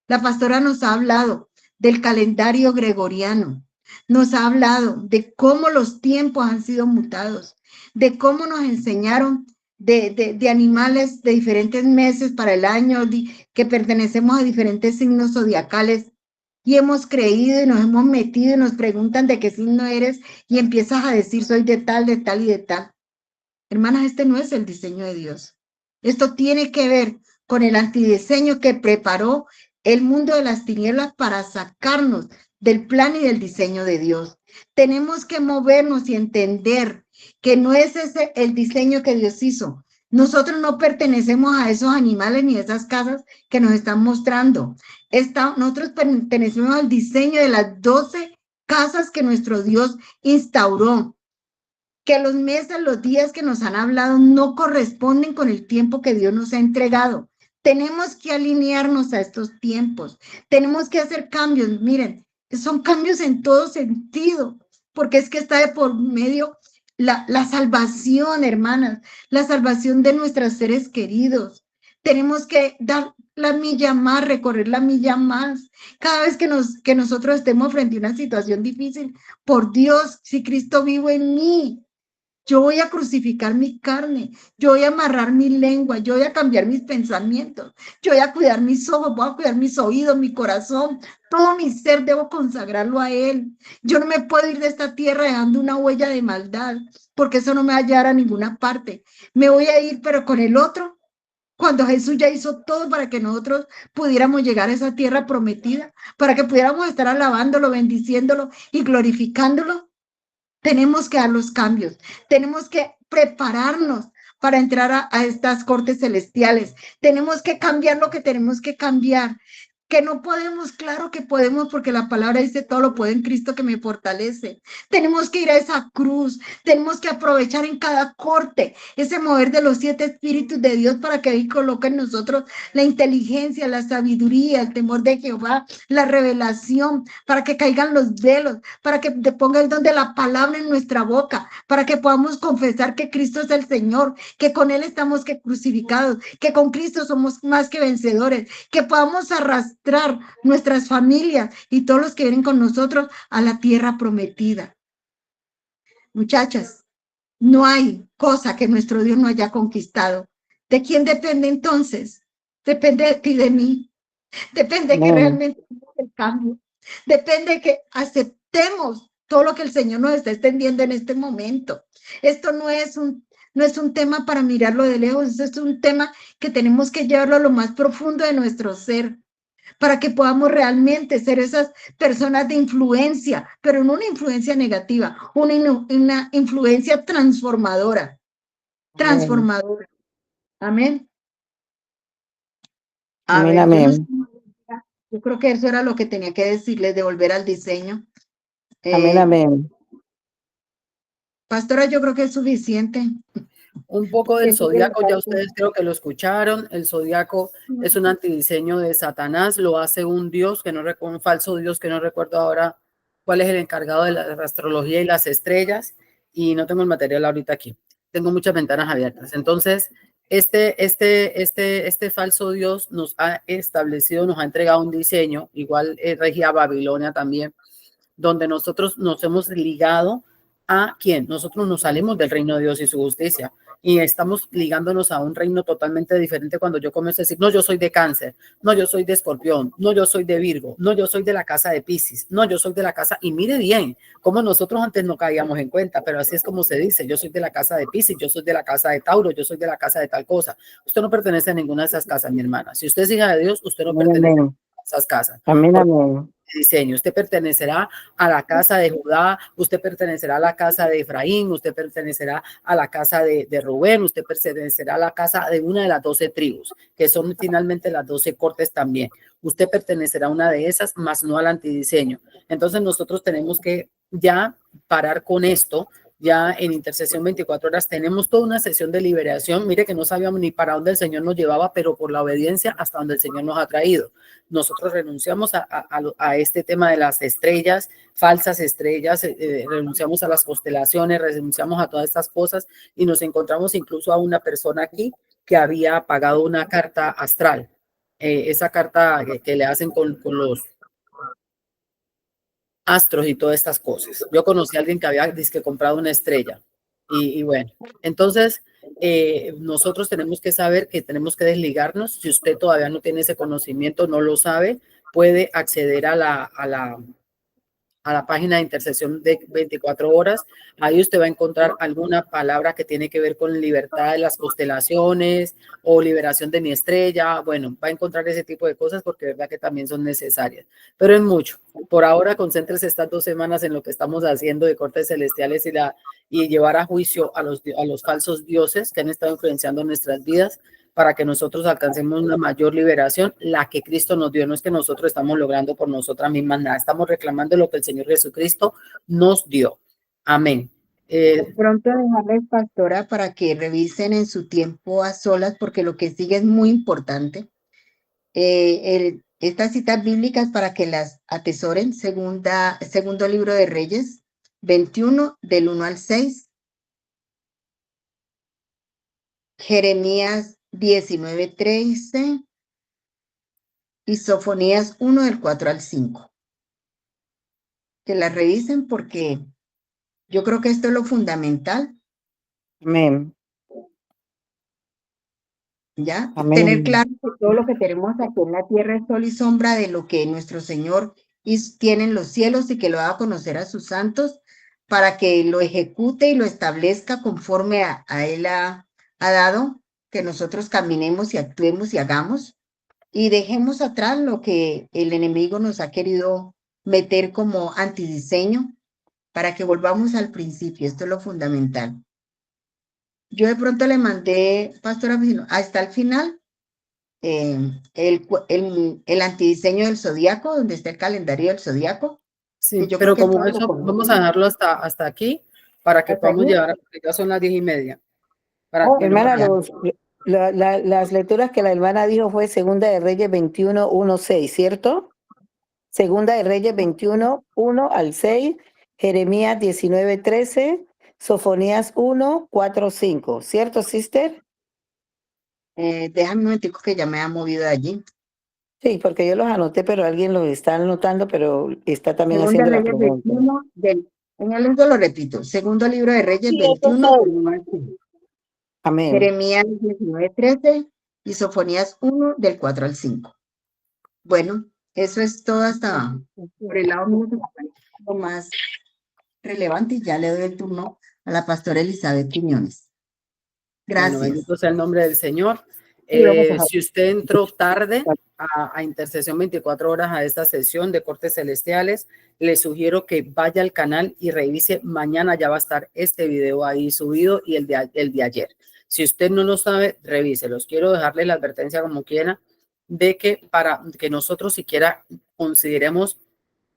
La pastora nos ha hablado del calendario gregoriano, nos ha hablado de cómo los tiempos han sido mutados, de cómo nos enseñaron de animales de diferentes meses para el año, que pertenecemos a diferentes signos zodiacales, y hemos creído y nos hemos metido y nos preguntan de qué signo eres y empiezas a decir soy de tal y de tal. Hermanas, este no es el diseño de Dios. Esto tiene que ver con el antidiseño que preparó el mundo de las tinieblas para sacarnos del plan y del diseño de Dios. Tenemos que movernos y entender que no es ese el diseño que Dios hizo. Nosotros no pertenecemos a esos animales ni a esas casas que nos están mostrando. Nosotros pertenecemos al diseño de las 12 casas que nuestro Dios instauró. Que los meses, los días que nos han hablado no corresponden con el tiempo que Dios nos ha entregado. Tenemos que alinearnos a estos tiempos. Tenemos que hacer cambios. Miren, son cambios en todo sentido, porque es que está de por medio la salvación, hermanas, la salvación de nuestros seres queridos. Tenemos que dar la milla más, recorrer la milla más. Cada vez que nosotros estemos frente a una situación difícil, por Dios, si Cristo vive en mí, yo voy a crucificar mi carne, yo voy a amarrar mi lengua, yo voy a cambiar mis pensamientos, yo voy a cuidar mis ojos, voy a cuidar mis oídos, mi corazón, todo mi ser debo consagrarlo a Él. Yo no me puedo ir de esta tierra dejando una huella de maldad, porque eso no me va a llevar a ninguna parte. Me voy a ir, pero con el otro, cuando Jesús ya hizo todo para que nosotros pudiéramos llegar a esa tierra prometida, para que pudiéramos estar alabándolo, bendiciéndolo y glorificándolo. Tenemos que dar los cambios, tenemos que prepararnos para entrar a estas cortes celestiales, tenemos que cambiar lo que tenemos que cambiar. que no podemos, claro que podemos, porque la palabra dice todo lo puedo en Cristo que me fortalece. Tenemos que ir a esa cruz, tenemos que aprovechar en cada corte ese mover de los 7 espíritus de Dios para que ahí coloque en nosotros la inteligencia, la sabiduría, el temor de Jehová, la revelación, para que caigan los velos, para que te ponga el don de la palabra en nuestra boca, para que podamos confesar que Cristo es el Señor, que con Él estamos que crucificados, que con Cristo somos más que vencedores, que podamos arrastrar nuestras familias y todos los que vienen con nosotros a la tierra prometida. Muchachas, no hay cosa que nuestro Dios no haya conquistado. ¿De quién depende entonces? Depende de ti y de mí. Depende que realmente hagamos el cambio. Depende que aceptemos todo lo que el Señor nos está extendiendo en este momento. Esto no es un tema para mirarlo de lejos, esto es un tema que tenemos que llevarlo a lo más profundo de nuestro ser, para que podamos realmente ser esas personas de influencia, pero no una influencia negativa, una influencia transformadora. Transformadora. Amén. A Amén, ver, amén. yo creo que eso era lo que tenía que decirles de volver al diseño. Amén, amén. Pastora, yo creo que es suficiente. Un poco del Eso es zodiaco, ya importante. ustedes creo que lo escucharon. El zodiaco es un antidiseño de Satanás, lo hace un dios que no recuerdo, un falso dios que no recuerdo ahora cuál es el encargado de la astrología y las estrellas, y no tengo el material ahorita aquí. Tengo muchas ventanas abiertas. Entonces, este falso dios nos ha establecido, nos ha entregado un diseño, igual regía Babilonia también, donde nosotros nos hemos ligado a quién. Nosotros nos salimos del reino de Dios y su justicia y estamos ligándonos a un reino totalmente diferente cuando yo comienzo a decir, no, yo soy de Cáncer, no, yo soy de Escorpión, no, yo soy de Virgo, no, yo soy de la casa de Piscis, no, yo soy de la casa, y mire bien, como nosotros antes no caíamos en cuenta, pero así es como se dice, yo soy de la casa de Piscis, yo soy de la casa de Tauro, yo soy de la casa de tal cosa. Usted no pertenece a ninguna de esas casas, mi hermana. Si usted es hija de Dios, usted no pertenece a esas casas. Amén, amén. Diseño. Usted pertenecerá a la casa de Judá, usted pertenecerá a la casa de Efraín, usted pertenecerá a la casa de Rubén, usted pertenecerá a la casa de una de las 12 tribus, que son finalmente las 12 cortes también. Usted pertenecerá a una de esas, más no al antidiseño. Entonces nosotros tenemos que ya parar con esto. Ya en Intercesión 24 horas tenemos toda una sesión de liberación. Mire que no sabíamos ni para dónde el Señor nos llevaba, pero por la obediencia hasta donde el Señor nos ha traído. Nosotros renunciamos a este tema de las estrellas, falsas estrellas, renunciamos a las constelaciones, renunciamos a todas estas cosas y nos encontramos incluso a una persona aquí que había pagado una carta astral, esa carta que le hacen con los astros y todas estas cosas. Yo conocí a alguien que había comprado una estrella y bueno, entonces nosotros tenemos que saber que tenemos que desligarnos. Si usted todavía no tiene ese conocimiento, no lo sabe, puede acceder a la página de Intercesión de 24 horas. Ahí usted va a encontrar alguna palabra que tiene que ver con libertad de las constelaciones o liberación de mi estrella. Bueno, va a encontrar ese tipo de cosas porque es verdad que también son necesarias, pero es mucho. Por ahora, concéntrese estas 2 semanas en lo que estamos haciendo de cortes celestiales y llevar a juicio a los falsos dioses que han estado influenciando nuestras vidas, para que nosotros alcancemos una mayor liberación, la que Cristo nos dio. No es que nosotros estamos logrando por nosotras mismas nada, estamos reclamando lo que el Señor Jesucristo nos dio. Amén. De pronto dejarles, pastora, para que revisen en su tiempo a solas, porque lo que sigue es muy importante. Estas citas bíblicas para que las atesoren, segundo libro de Reyes, 21, del 1 al 6. Jeremías 19:13 y Sofonías 1 del 4 al 5. Que las revisen porque yo creo que esto es lo fundamental. Amén. ¿Ya? Amén. Tener claro que todo lo que tenemos aquí en la tierra es sol y sombra de lo que nuestro Señor tiene en los cielos y que lo haga a conocer a sus santos para que lo ejecute y lo establezca conforme a Él ha dado, que nosotros caminemos y actuemos y hagamos y dejemos atrás lo que el enemigo nos ha querido meter como antidiseño para que volvamos al principio. Esto es lo fundamental. Yo de pronto le mandé, pastora, hasta el final, el antidiseño del zodiaco, donde está el calendario del zodiaco. Sí, Que yo pero creo que como todos lo eso, vamos conocen. a dejarlo hasta aquí para que ¿Hasta podamos aquí? llevar, porque ya son las 10:30. Para Oh, que no, Hermana, ya. las lecturas que la hermana dijo fue Segunda de Reyes 21, 1, 6, ¿cierto? Segunda de Reyes 21, 1 al 6, Jeremías 19, 13, Sofonías 1, 4, 5, ¿cierto, sister? Déjame un momentico que ya me ha movido de allí. Sí, porque yo los anoté, pero alguien los está anotando, pero está también Segunda haciendo la Reyes pregunta. 21, en el libro lo repito, segundo libro de Reyes Sí, eso 21, soy. del 1 al 5. Amén. Jeremías 19, 13 y Sofonías 1, del 4 al 5. Bueno, eso es todo hasta por el lado mío, que me parece lo más relevante, y ya le doy el turno a la pastora Elizabeth Quiñones. bueno, Gracias. bendito sea el nombre del Señor. Sí, vamos a Si usted entró tarde a Intercesión 24 horas a esta sesión de cortes celestiales, le sugiero que vaya al canal y revise. Mañana ya va a estar este video ahí subido y el de ayer. Si usted no lo sabe, revíselos. Quiero dejarle la advertencia como quiera de que para que nosotros siquiera consideremos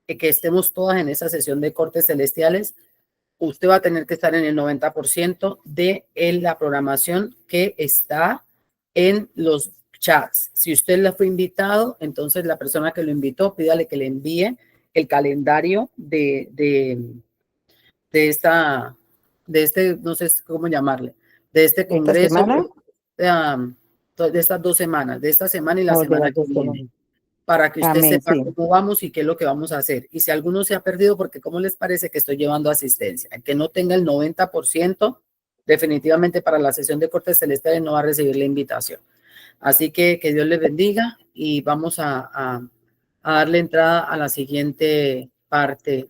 que estemos todas en esa sesión de cortes celestiales, usted va a tener que estar en el 90% de la programación que está en los chats. Si usted le fue invitado, entonces la persona que lo invitó, pídale que le envíe el calendario no sé cómo llamarle, de este ¿esta congreso, semana? de estas 2 semanas, de esta semana y la O de semana las que 2 viene, semanas. para que usted Amén, sepa sí. cómo vamos y qué es lo que vamos a hacer. Y si alguno se ha perdido, porque ¿cómo les parece que estoy llevando asistencia? El que no tenga el 90%, definitivamente para la sesión de cortes celestiales no va a recibir la invitación. Así que Dios les bendiga y vamos a darle entrada a la siguiente parte